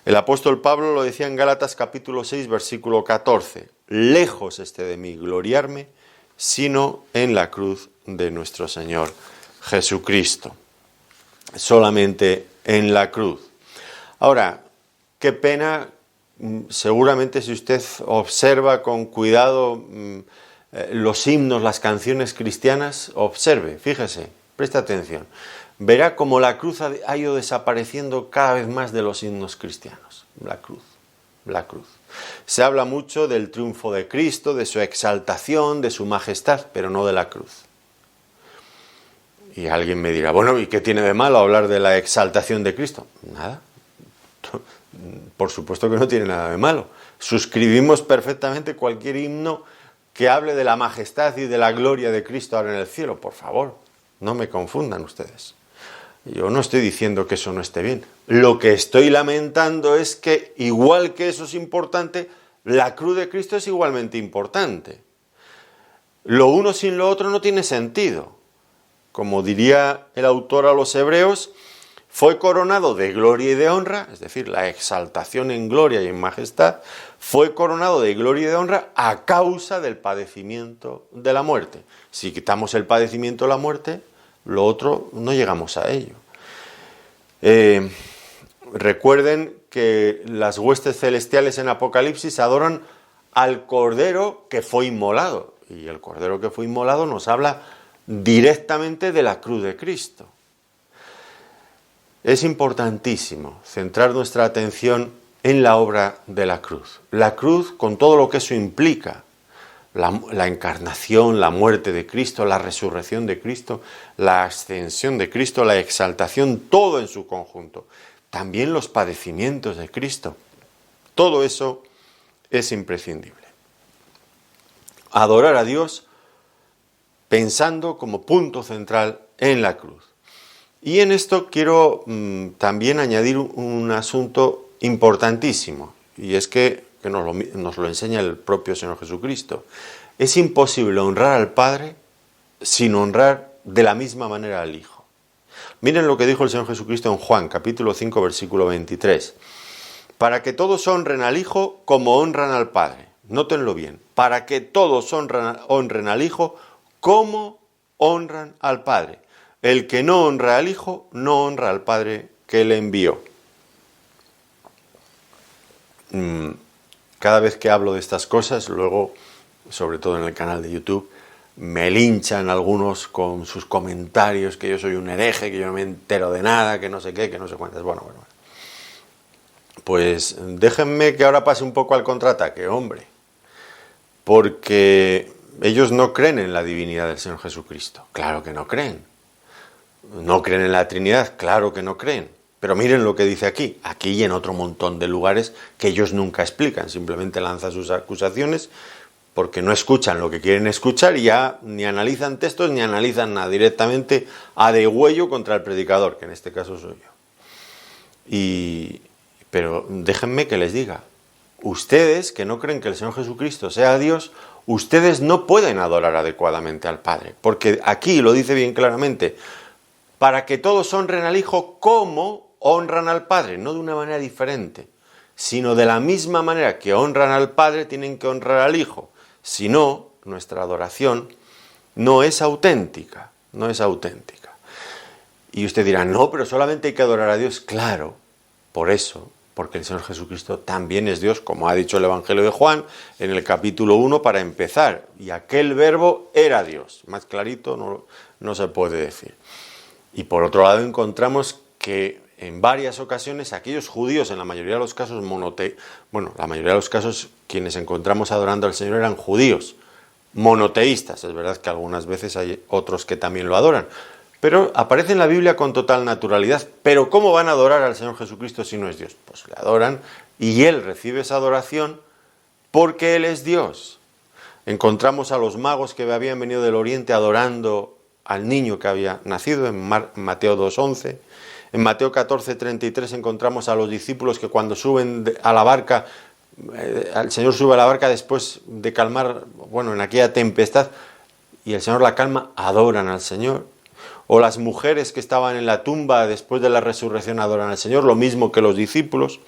El apóstol Pablo lo decía en Gálatas capítulo 6, versículo 14. Lejos esté de mí gloriarme, sino en la cruz de nuestro Señor Jesucristo. Solamente en la cruz. Ahora, qué pena. Seguramente si usted observa con cuidado los himnos, las canciones cristianas, observe, fíjese, preste atención, verá cómo la cruz ha ido desapareciendo cada vez más de los himnos cristianos. La cruz, la cruz. Se habla mucho del triunfo de Cristo, de su exaltación, de su majestad, pero no de la cruz. Y alguien me dirá, bueno, ¿y qué tiene de malo hablar de la exaltación de Cristo? Nada. Por supuesto que no tiene nada de malo. Suscribimos perfectamente cualquier himno que hable de la majestad y de la gloria de Cristo ahora en el cielo. Por favor, no me confundan ustedes. Yo no estoy diciendo que eso no esté bien. Lo que estoy lamentando es que, igual que eso es importante, la cruz de Cristo es igualmente importante. Lo uno sin lo otro no tiene sentido. Como diría el autor a los Hebreos, fue coronado de gloria y de honra, es decir, la exaltación en gloria y en majestad, fue coronado de gloria y de honra a causa del padecimiento de la muerte. Si quitamos el padecimiento de la muerte, lo otro no llegamos a ello. Recuerden que las huestes celestiales en Apocalipsis adoran al Cordero que fue inmolado. Y el Cordero que fue inmolado nos habla directamente de la cruz de Cristo. Es importantísimo centrar nuestra atención en la obra de la cruz. La cruz, con todo lo que eso implica, la encarnación, la muerte de Cristo, la resurrección de Cristo, la ascensión de Cristo, la exaltación, todo en su conjunto. También los padecimientos de Cristo. Todo eso es imprescindible. Adorar a Dios pensando como punto central en la cruz. Y en esto quiero también añadir un asunto importantísimo, y es que nos lo enseña el propio Señor Jesucristo. Es imposible honrar al Padre sin honrar de la misma manera al Hijo. Miren lo que dijo el Señor Jesucristo en Juan, capítulo 5, versículo 23. Para que todos honren al Hijo como honran al Padre. Nótenlo bien. Para que todos honren al Hijo como honran al Padre. El que no honra al Hijo, no honra al Padre que le envió. Cada vez que hablo de estas cosas, luego, sobre todo en el canal de YouTube, me linchan algunos con sus comentarios, que yo soy un hereje, que yo no me entero de nada, que no sé qué, que no sé cuántas. Bueno. Pues déjenme que ahora pase un poco al contraataque, hombre. Porque ellos no creen en la divinidad del Señor Jesucristo. Claro que no creen. ¿No creen en la Trinidad? Claro que no creen. Pero miren lo que dice aquí, aquí y en otro montón de lugares que ellos nunca explican, simplemente lanzan sus acusaciones porque no escuchan lo que quieren escuchar y ya ni analizan textos ni analizan nada, directamente a degüello contra el predicador, que en este caso soy yo. Pero déjenme que les diga, ustedes que no creen que el Señor Jesucristo sea Dios, ustedes no pueden adorar adecuadamente al Padre, porque aquí lo dice bien claramente, para que todos honren al Hijo como honran al Padre, no de una manera diferente, sino de la misma manera que honran al Padre, tienen que honrar al Hijo. Si no, nuestra adoración no es auténtica, no es auténtica. Y usted dirá, no, pero solamente hay que adorar a Dios. Claro, por eso, porque el Señor Jesucristo también es Dios, como ha dicho el Evangelio de Juan en el capítulo 1 para empezar. Y aquel verbo era Dios. Más clarito no se puede decir. Y por otro lado encontramos que en varias ocasiones aquellos judíos, en la mayoría de los casos la mayoría de los casos quienes encontramos adorando al Señor eran judíos, monoteístas. Es verdad que algunas veces hay otros que también lo adoran, pero aparece en la Biblia con total naturalidad. Pero ¿cómo van a adorar al Señor Jesucristo si no es Dios? Pues le adoran y Él recibe esa adoración porque Él es Dios. Encontramos a los magos que habían venido del Oriente adorando al niño que había nacido en Mateo 2:11. En Mateo 14:33 encontramos a los discípulos que cuando suben a la barca, el Señor sube a la barca después de calmar, en aquella tempestad, y el Señor la calma, adoran al Señor. O las mujeres que estaban en la tumba después de la resurrección adoran al Señor, lo mismo que los discípulos,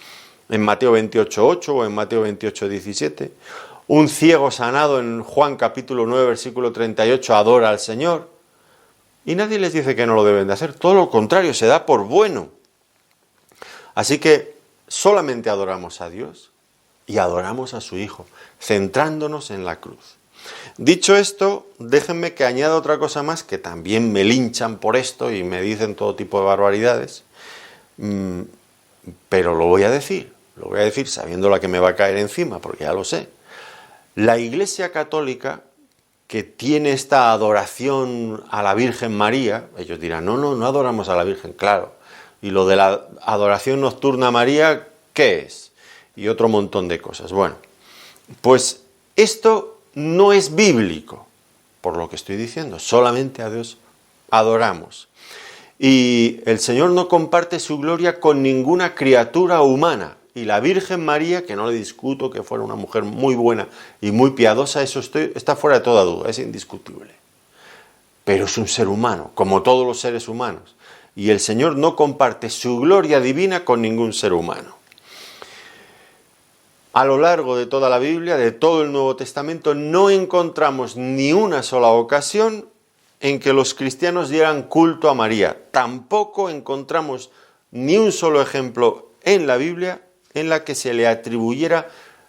en Mateo 28:8 o en Mateo 28:17. Un ciego sanado en Juan capítulo 9, versículo 38, adora al Señor. Y nadie les dice que no lo deben de hacer, todo lo contrario, se da por bueno. Así que solamente adoramos a Dios y adoramos a su Hijo, centrándonos en la cruz. Dicho esto, déjenme que añada otra cosa más, que también me linchan por esto y me dicen todo tipo de barbaridades, pero lo voy a decir sabiendo la que me va a caer encima, porque ya lo sé. La Iglesia Católica, que tiene esta adoración a la Virgen María, ellos dirán, no adoramos a la Virgen, claro. Y lo de la adoración nocturna a María, ¿qué es? Y otro montón de cosas. Bueno, pues esto no es bíblico, por lo que estoy diciendo, solamente a Dios adoramos. Y el Señor no comparte su gloria con ninguna criatura humana. Y la Virgen María, que no le discuto que fuera una mujer muy buena y muy piadosa, eso está fuera de toda duda, es indiscutible. Pero es un ser humano, como todos los seres humanos. Y el Señor no comparte su gloria divina con ningún ser humano. A lo largo de toda la Biblia, de todo el Nuevo Testamento, no encontramos ni una sola ocasión en que los cristianos dieran culto a María. Tampoco encontramos ni un solo ejemplo en la Biblia en la que se le atribuyera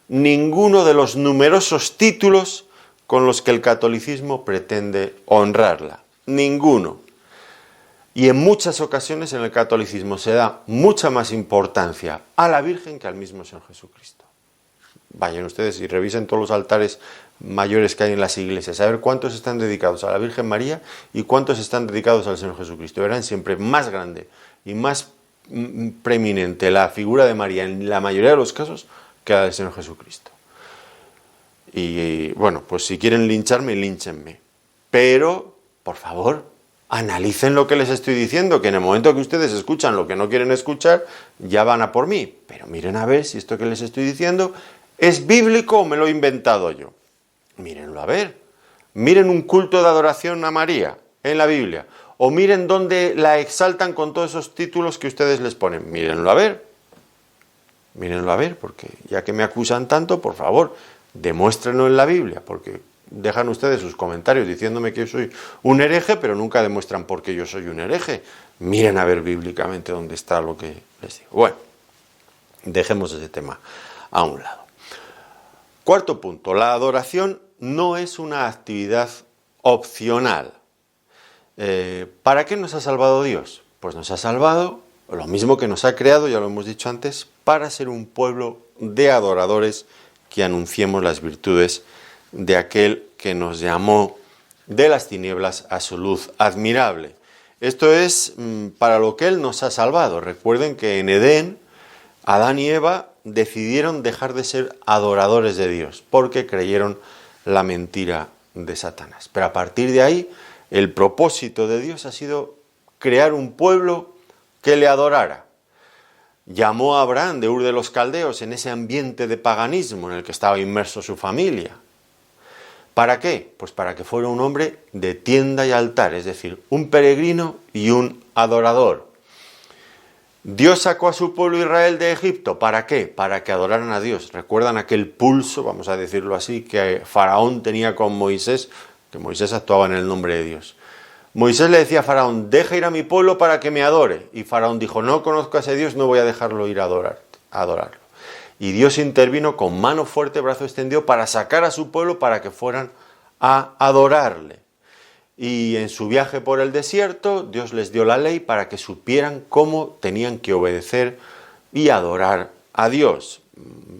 ninguno de los numerosos títulos con los que el catolicismo pretende honrarla. Ninguno. Y en muchas ocasiones en el catolicismo se da mucha más importancia a la Virgen que al mismo Señor Jesucristo. Vayan ustedes y revisen todos los altares mayores que hay en las iglesias, a ver cuántos están dedicados a la Virgen María y cuántos están dedicados al Señor Jesucristo. Verán siempre más grande y más preeminente la figura de María en la mayoría de los casos que la del Señor Jesucristo. Y pues si quieren lincharme, línchenme. Pero, por favor, analicen lo que les estoy diciendo, que en el momento que ustedes escuchan lo que no quieren escuchar, ya van a por mí. Pero miren a ver si esto que les estoy diciendo es bíblico o me lo he inventado yo. Mírenlo a ver. Miren un culto de adoración a María en la Biblia. O miren dónde la exaltan con todos esos títulos que ustedes les ponen. Mírenlo a ver. Mírenlo a ver, porque ya que me acusan tanto, por favor, demuéstrenlo en la Biblia, porque dejan ustedes sus comentarios diciéndome que yo soy un hereje, pero nunca demuestran por qué yo soy un hereje. Miren a ver bíblicamente dónde está lo que les digo. Bueno, dejemos ese tema a un lado. Cuarto punto, la adoración no es una actividad opcional. ¿Para qué nos ha salvado Dios? Pues nos ha salvado, lo mismo que nos ha creado, ya lo hemos dicho antes, para ser un pueblo de adoradores que anunciemos las virtudes de aquel que nos llamó de las tinieblas a su luz admirable. Esto es para lo que Él nos ha salvado. Recuerden que en Edén, Adán y Eva decidieron dejar de ser adoradores de Dios porque creyeron la mentira de Satanás. Pero a partir de ahí, el propósito de Dios ha sido crear un pueblo que le adorara. Llamó a Abraham de Ur de los Caldeos en ese ambiente de paganismo en el que estaba inmerso su familia. ¿Para qué? Pues para que fuera un hombre de tienda y altar, es decir, un peregrino y un adorador. Dios sacó a su pueblo Israel de Egipto. ¿Para qué? Para que adoraran a Dios. ¿Recuerdan aquel pulso, vamos a decirlo así, que Faraón tenía con Moisés? Que Moisés actuaba en el nombre de Dios. Moisés le decía a Faraón, deja ir a mi pueblo para que me adore. Y Faraón dijo, no conozco a ese Dios, no voy a dejarlo ir a adorarlo. Y Dios intervino con mano fuerte, brazo extendido, para sacar a su pueblo para que fueran a adorarle. Y en su viaje por el desierto, Dios les dio la ley para que supieran cómo tenían que obedecer y adorar a Dios.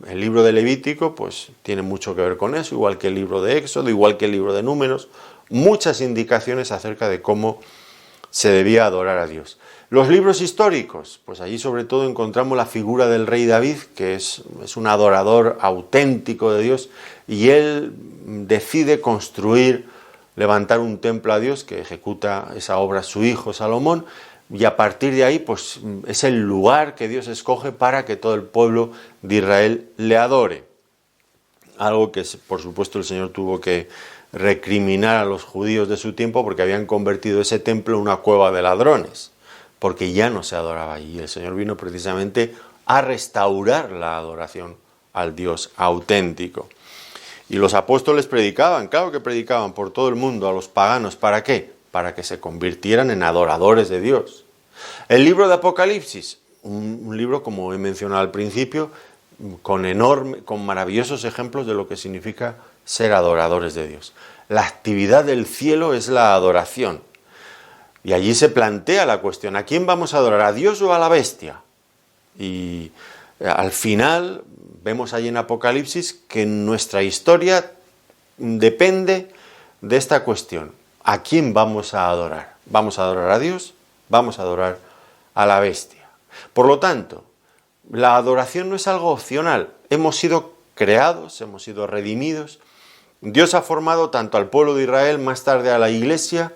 El libro de Levítico, pues, tiene mucho que ver con eso, igual que el libro de Éxodo, igual que el libro de Números, muchas indicaciones acerca de cómo se debía adorar a Dios. Los libros históricos, pues allí sobre todo encontramos la figura del rey David, que es un adorador auténtico de Dios, y él decide levantar un templo a Dios, que ejecuta esa obra su hijo Salomón, y a partir de ahí pues es el lugar que Dios escoge para que todo el pueblo de Israel le adore. Algo que por supuesto el Señor tuvo que recriminar a los judíos de su tiempo porque habían convertido ese templo en una cueva de ladrones, porque ya no se adoraba allí. El Señor vino precisamente a restaurar la adoración al Dios auténtico. Y los apóstoles predicaban, claro que predicaban por todo el mundo a los paganos. ¿Para qué? Para que se convirtieran en adoradores de Dios. El libro de Apocalipsis, un libro, como he mencionado al principio, con maravillosos ejemplos de lo que significa ser adoradores de Dios. La actividad del cielo es la adoración. Y allí se plantea la cuestión, ¿a quién vamos a adorar? ¿A Dios o a la bestia? Y al final vemos allí en Apocalipsis que nuestra historia depende de esta cuestión. ¿A quién vamos a adorar? ¿Vamos a adorar a Dios? ¿Vamos a adorar a la bestia? Por lo tanto, la adoración no es algo opcional. Hemos sido creados, hemos sido redimidos. Dios ha formado tanto al pueblo de Israel, más tarde a la Iglesia,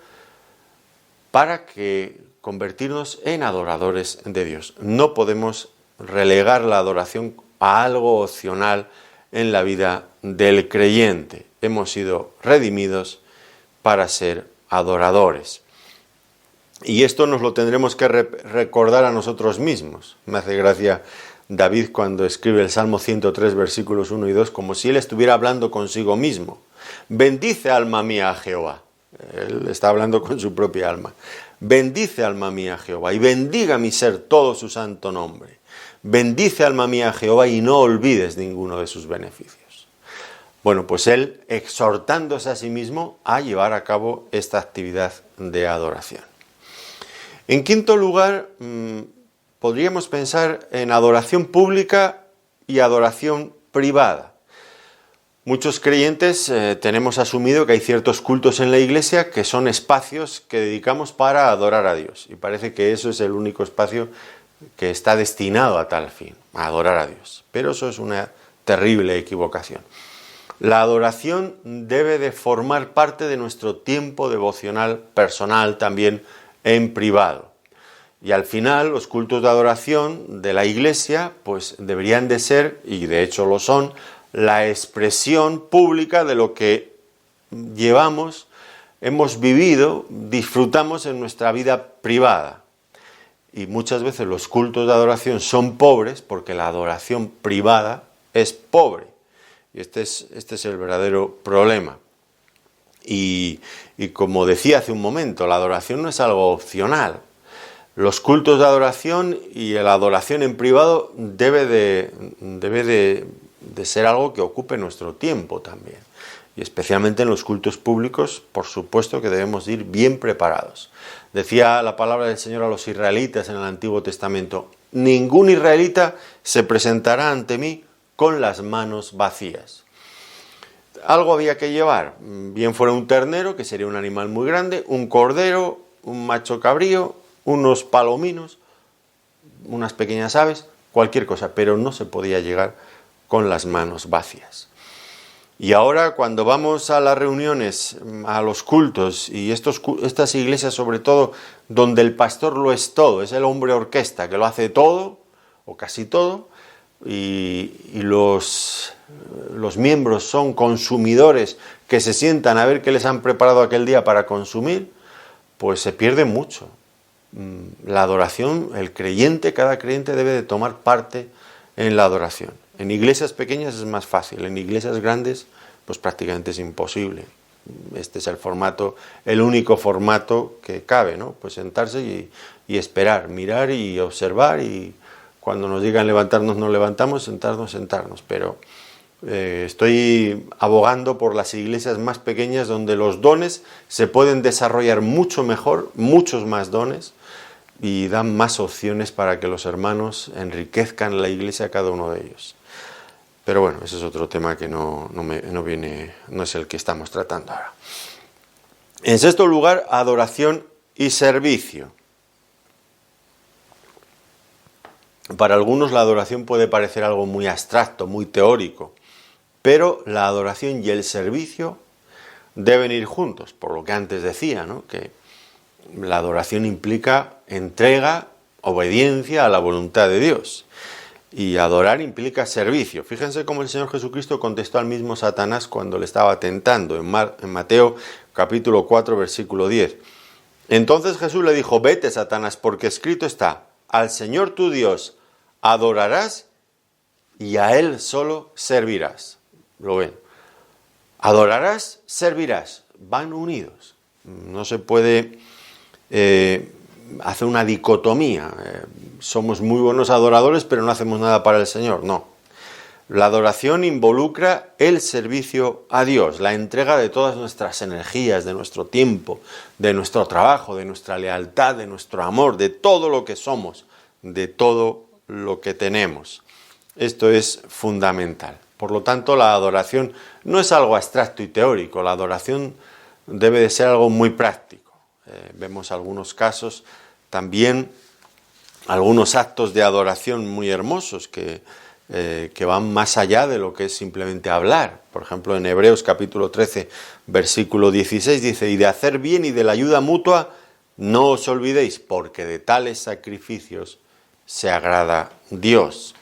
para que convertirnos en adoradores de Dios. No podemos relegar la adoración a algo opcional en la vida del creyente. Hemos sido redimidos para ser adoradores. Y esto nos lo tendremos que recordar a nosotros mismos. Me hace gracia David cuando escribe el Salmo 103, versículos 1 y 2, como si él estuviera hablando consigo mismo. Bendice, alma mía, a Jehová. Él está hablando con su propia alma. Bendice, alma mía, a Jehová, y bendiga mi ser todo su santo nombre. Bendice, alma mía, a Jehová, y no olvides ninguno de sus beneficios. Bueno, pues él exhortándose a sí mismo a llevar a cabo esta actividad de adoración. En quinto lugar, podríamos pensar en adoración pública y adoración privada. Muchos creyentes tenemos asumido que hay ciertos cultos en la Iglesia que son espacios que dedicamos para adorar a Dios. Y parece que eso es el único espacio que está destinado a tal fin, a adorar a Dios. Pero eso es una terrible equivocación. La adoración debe de formar parte de nuestro tiempo devocional personal, también en privado. Y al final los cultos de adoración de la Iglesia pues deberían de ser, y de hecho lo son, la expresión pública de lo que llevamos, hemos vivido, disfrutamos en nuestra vida privada. Y muchas veces los cultos de adoración son pobres porque la adoración privada es pobre. Y este es el verdadero problema. Y como decía hace un momento, la adoración no es algo opcional. Los cultos de adoración y la adoración en privado debe de ser algo que ocupe nuestro tiempo también. Y especialmente en los cultos públicos, por supuesto que debemos ir bien preparados. Decía la palabra del Señor a los israelitas en el Antiguo Testamento: ningún israelita se presentará ante mí con las manos vacías. Algo había que llevar, bien fuera un ternero, que sería un animal muy grande, un cordero, un macho cabrío, unos palominos, unas pequeñas aves, cualquier cosa, pero no se podía llegar con las manos vacías. Y ahora cuando vamos a las reuniones, a los cultos, y estas iglesias sobre todo, donde el pastor lo es todo, es el hombre orquesta que lo hace todo, o casi todo, y los miembros son consumidores que se sientan a ver qué les han preparado aquel día para consumir, pues se pierde mucho. La adoración, cada creyente debe de tomar parte en la adoración. En iglesias pequeñas es más fácil, en iglesias grandes pues prácticamente es imposible. Este es el único formato que cabe, ¿no? Pues sentarse y esperar, mirar y observar, y cuando nos digan levantarnos nos levantamos, sentarnos, pero estoy abogando por las iglesias más pequeñas donde los dones se pueden desarrollar mucho mejor, muchos más dones, y dan más opciones para que los hermanos enriquezcan la iglesia, cada uno de ellos. Pero bueno, ese es otro tema que no es el que estamos tratando ahora. En sexto lugar, adoración y servicio. Para algunos la adoración puede parecer algo muy abstracto, muy teórico, pero la adoración y el servicio deben ir juntos, por lo que antes decía, ¿no? Que la adoración implica entrega, obediencia a la voluntad de Dios. Y adorar implica servicio. Fíjense cómo el Señor Jesucristo contestó al mismo Satanás cuando le estaba tentando, en Mateo capítulo 4, versículo 10. Entonces Jesús le dijo: vete, Satanás, porque escrito está: al Señor tu Dios adorarás y a Él solo servirás. ¿Lo ven? Adorarás, servirás. Van unidos. No se puede hacer una dicotomía. Somos muy buenos adoradores, pero no hacemos nada para el Señor. No. La adoración involucra el servicio a Dios, la entrega de todas nuestras energías, de nuestro tiempo, de nuestro trabajo, de nuestra lealtad, de nuestro amor, de todo lo que somos, de todo lo que tenemos. Esto es fundamental. Por lo tanto, la adoración no es algo abstracto y teórico, la adoración debe de ser algo muy práctico. Vemos algunos casos, también algunos actos de adoración muy hermosos que van más allá de lo que es simplemente hablar. Por ejemplo, en Hebreos capítulo 13, versículo 16 dice: y de hacer bien y de la ayuda mutua no os olvidéis, porque de tales sacrificios se agrada Dios.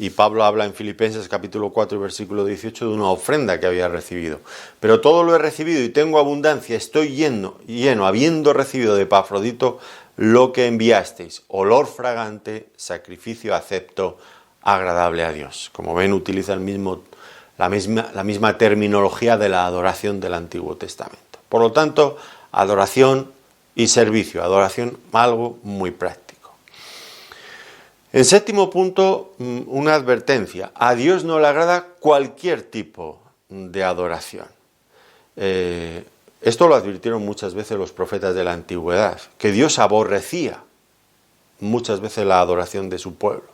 Y Pablo habla en Filipenses capítulo 4, versículo 18 de una ofrenda que había recibido. Pero todo lo he recibido y tengo abundancia, estoy lleno, habiendo recibido de Epafrodito lo que enviasteis, olor fragante, sacrificio acepto, agradable a Dios. Como ven, utiliza la misma terminología de la adoración del Antiguo Testamento. Por lo tanto, adoración y servicio, adoración, algo muy práctico. En séptimo punto, una advertencia: a Dios no le agrada cualquier tipo de adoración. Esto lo advirtieron muchas veces los profetas de la antigüedad, que Dios aborrecía muchas veces la adoración de su pueblo.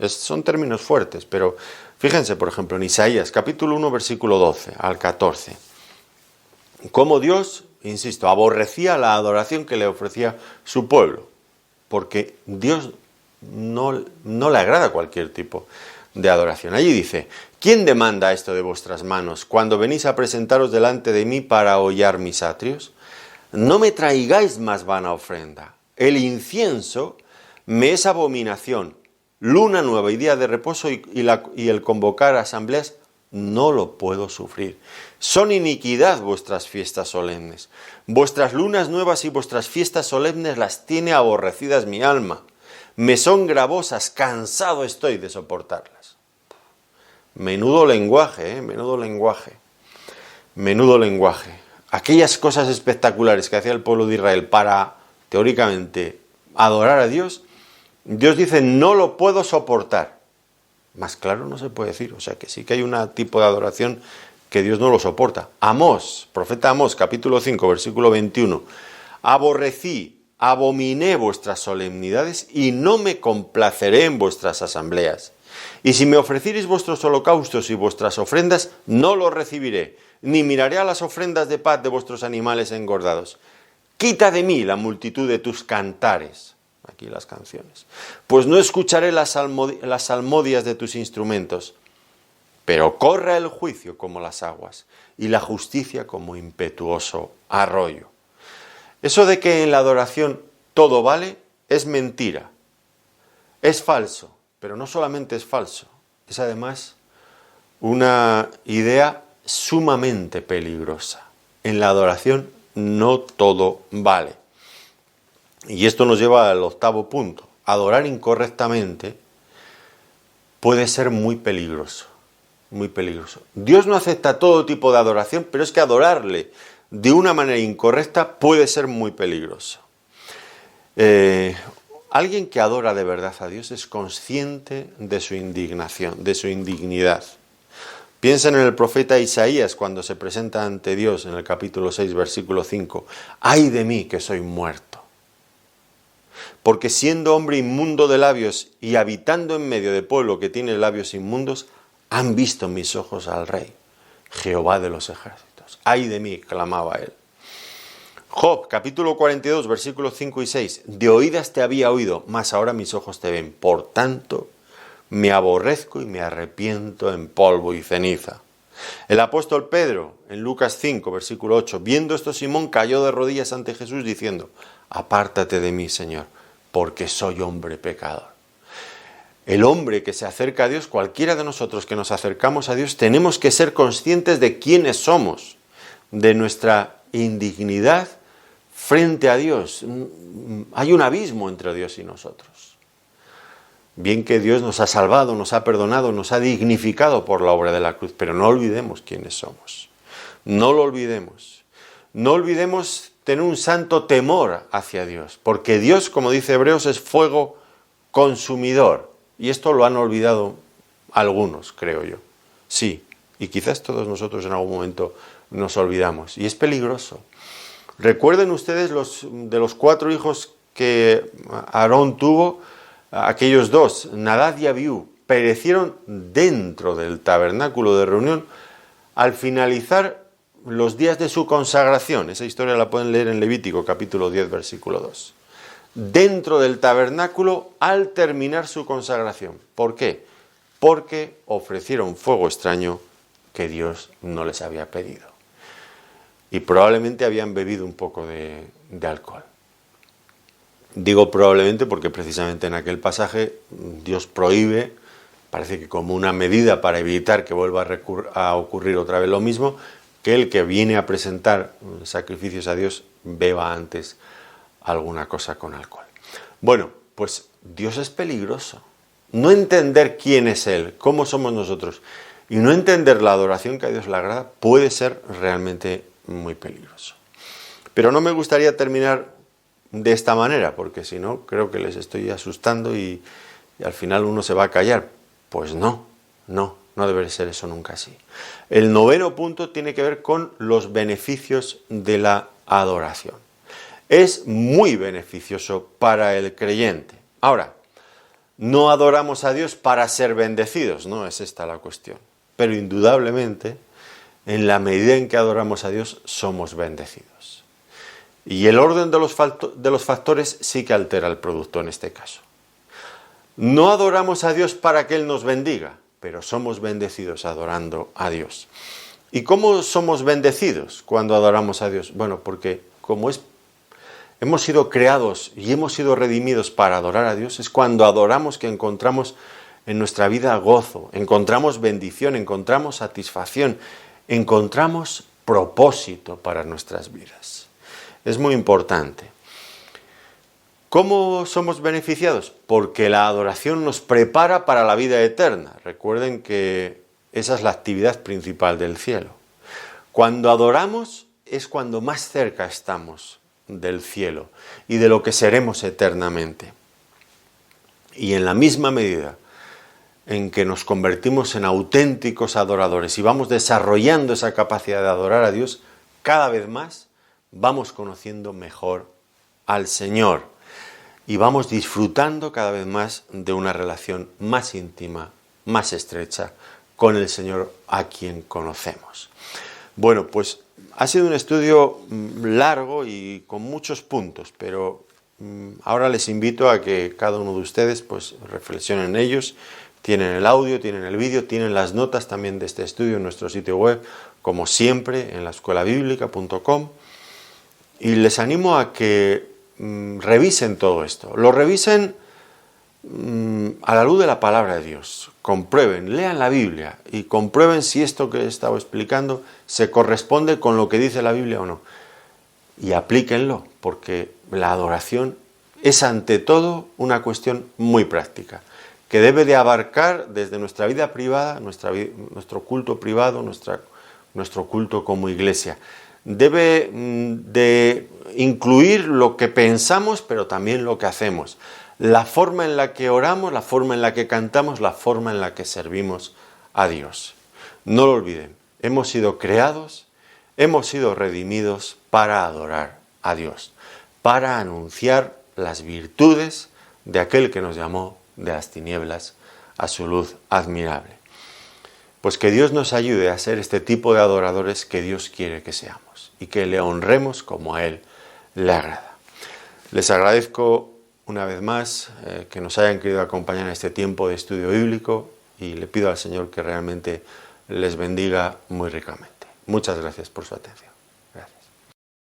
Son términos fuertes, pero fíjense, por ejemplo, en Isaías, capítulo 1, versículo 12 al 14, cómo Dios, insisto, aborrecía la adoración que le ofrecía su pueblo, porque Dios no le agrada cualquier tipo de adoración. Allí dice: ¿quién demanda esto de vuestras manos cuando venís a presentaros delante de mí para hollar mis atrios? No me traigáis más vana ofrenda. El incienso me es abominación. Luna nueva y día de reposo y el convocar asambleas no lo puedo sufrir. Son iniquidad vuestras fiestas solemnes. Vuestras lunas nuevas y vuestras fiestas solemnes las tiene aborrecidas mi alma. Me son gravosas, cansado estoy de soportarlas. Menudo lenguaje, menudo lenguaje. Aquellas cosas espectaculares que hacía el pueblo de Israel para, teóricamente, adorar a Dios, Dios dice: no lo puedo soportar. Más claro no se puede decir. O sea que sí que hay un tipo de adoración que Dios no lo soporta. Amós, profeta Amós, capítulo 5, versículo 21. Abominé vuestras solemnidades y no me complaceré en vuestras asambleas. Y si me ofreciereis vuestros holocaustos y vuestras ofrendas, no los recibiré, ni miraré a las ofrendas de paz de vuestros animales engordados. Quita de mí la multitud de tus cantares, aquí las canciones, pues no escucharé las salmodias de tus instrumentos, pero corra el juicio como las aguas y la justicia como impetuoso arroyo. Eso de que en la adoración todo vale es mentira, es falso, pero no solamente es falso, es además una idea sumamente peligrosa. En la adoración no todo vale. Y esto nos lleva al octavo punto. Adorar incorrectamente puede ser muy peligroso, muy peligroso. Dios no acepta todo tipo de adoración, pero es que adorarle de una manera incorrecta puede ser muy peligroso. Alguien que adora de verdad a Dios es consciente de su indignación, de su indignidad. Piensen en el profeta Isaías cuando se presenta ante Dios en el capítulo 6, versículo 5. ¡Ay de mí que soy muerto! Porque siendo hombre inmundo de labios y habitando en medio de pueblo que tiene labios inmundos, han visto mis ojos al Rey, Jehová de los ejércitos. ¡Ay de mí!, clamaba él. Job, capítulo 42, versículos 5 y 6. De oídas te había oído, mas ahora mis ojos te ven. Por tanto, me aborrezco y me arrepiento en polvo y ceniza. El apóstol Pedro, en Lucas 5, versículo 8, viendo esto Simón cayó de rodillas ante Jesús diciendo, apártate de mí, Señor, porque soy hombre pecador. El hombre que se acerca a Dios, cualquiera de nosotros que nos acercamos a Dios, tenemos que ser conscientes de quiénes somos, de nuestra indignidad frente a Dios. Hay un abismo entre Dios y nosotros. Bien que Dios nos ha salvado, nos ha perdonado, nos ha dignificado por la obra de la cruz, pero no olvidemos quiénes somos. No lo olvidemos. No olvidemos tener un santo temor hacia Dios, porque Dios, como dice Hebreos, es fuego consumidor. Y esto lo han olvidado algunos, creo yo. Sí, y quizás todos nosotros en algún momento nos olvidamos. Y es peligroso. Recuerden ustedes de los 4 hijos que Aarón tuvo, aquellos 2, Nadab y Abiú, perecieron dentro del tabernáculo de reunión al finalizar los días de su consagración. Esa historia la pueden leer en Levítico, capítulo 10, versículo 2. Dentro del tabernáculo al terminar su consagración. ¿Por qué? Porque ofrecieron fuego extraño que Dios no les había pedido. Y probablemente habían bebido un poco de alcohol. Digo probablemente porque precisamente en aquel pasaje Dios prohíbe, parece que como una medida para evitar que vuelva a ocurrir otra vez lo mismo, que el que viene a presentar sacrificios a Dios beba antes alguna cosa con alcohol. Bueno, pues Dios es peligroso. No entender quién es Él, cómo somos nosotros, y no entender la adoración que a Dios le agrada puede ser realmente muy peligroso. Pero no me gustaría terminar de esta manera, porque si no, creo que les estoy asustando y al final uno se va a callar. Pues no debe ser eso nunca así. El 9º punto tiene que ver con los beneficios de la adoración. Es muy beneficioso para el creyente. Ahora, no adoramos a Dios para ser bendecidos, no es esta la cuestión. Pero indudablemente, en la medida en que adoramos a Dios, somos bendecidos. Y el orden de los factores sí que altera el producto en este caso. No adoramos a Dios para que Él nos bendiga, pero somos bendecidos adorando a Dios. ¿Y cómo somos bendecidos cuando adoramos a Dios? Bueno, porque como hemos sido creados y hemos sido redimidos para adorar a Dios, es cuando adoramos que encontramos en nuestra vida gozo, encontramos bendición, encontramos satisfacción, encontramos propósito para nuestras vidas. Es muy importante. ¿Cómo somos beneficiados? Porque la adoración nos prepara para la vida eterna. Recuerden que esa es la actividad principal del cielo. Cuando adoramos es cuando más cerca estamos del cielo y de lo que seremos eternamente. Y en la misma medida en que nos convertimos en auténticos adoradores y vamos desarrollando esa capacidad de adorar a Dios, cada vez más vamos conociendo mejor al Señor y vamos disfrutando cada vez más de una relación más íntima, más estrecha con el Señor a quien conocemos. Bueno, pues Ha sido un estudio largo y con muchos puntos, pero ahora les invito a que cada uno de ustedes pues reflexionen en ellos. Tienen el audio, tienen el vídeo, tienen las notas también de este estudio en nuestro sitio web, como siempre, en laescuelabiblica.com. Y les animo a que revisen todo esto. Lo revisen a la luz de la palabra de Dios. Comprueben, lean la Biblia y comprueben si esto que he estado explicando se corresponde con lo que dice la Biblia o no. Y aplíquenlo, porque la adoración es ante todo una cuestión muy práctica, que debe de abarcar desde nuestra vida privada, nuestro culto privado, nuestro culto como iglesia. Debe de incluir lo que pensamos, pero también lo que hacemos. La forma en la que oramos, la forma en la que cantamos, la forma en la que servimos a Dios. No lo olviden, hemos sido creados, hemos sido redimidos para adorar a Dios, para anunciar las virtudes de aquel que nos llamó de las tinieblas a su luz admirable. Pues que Dios nos ayude a ser este tipo de adoradores que Dios quiere que seamos y que le honremos como a Él le agrada. Les agradezco una vez más que nos hayan querido acompañar en este tiempo de estudio bíblico y le pido al Señor que realmente les bendiga muy ricamente. Muchas gracias por su atención.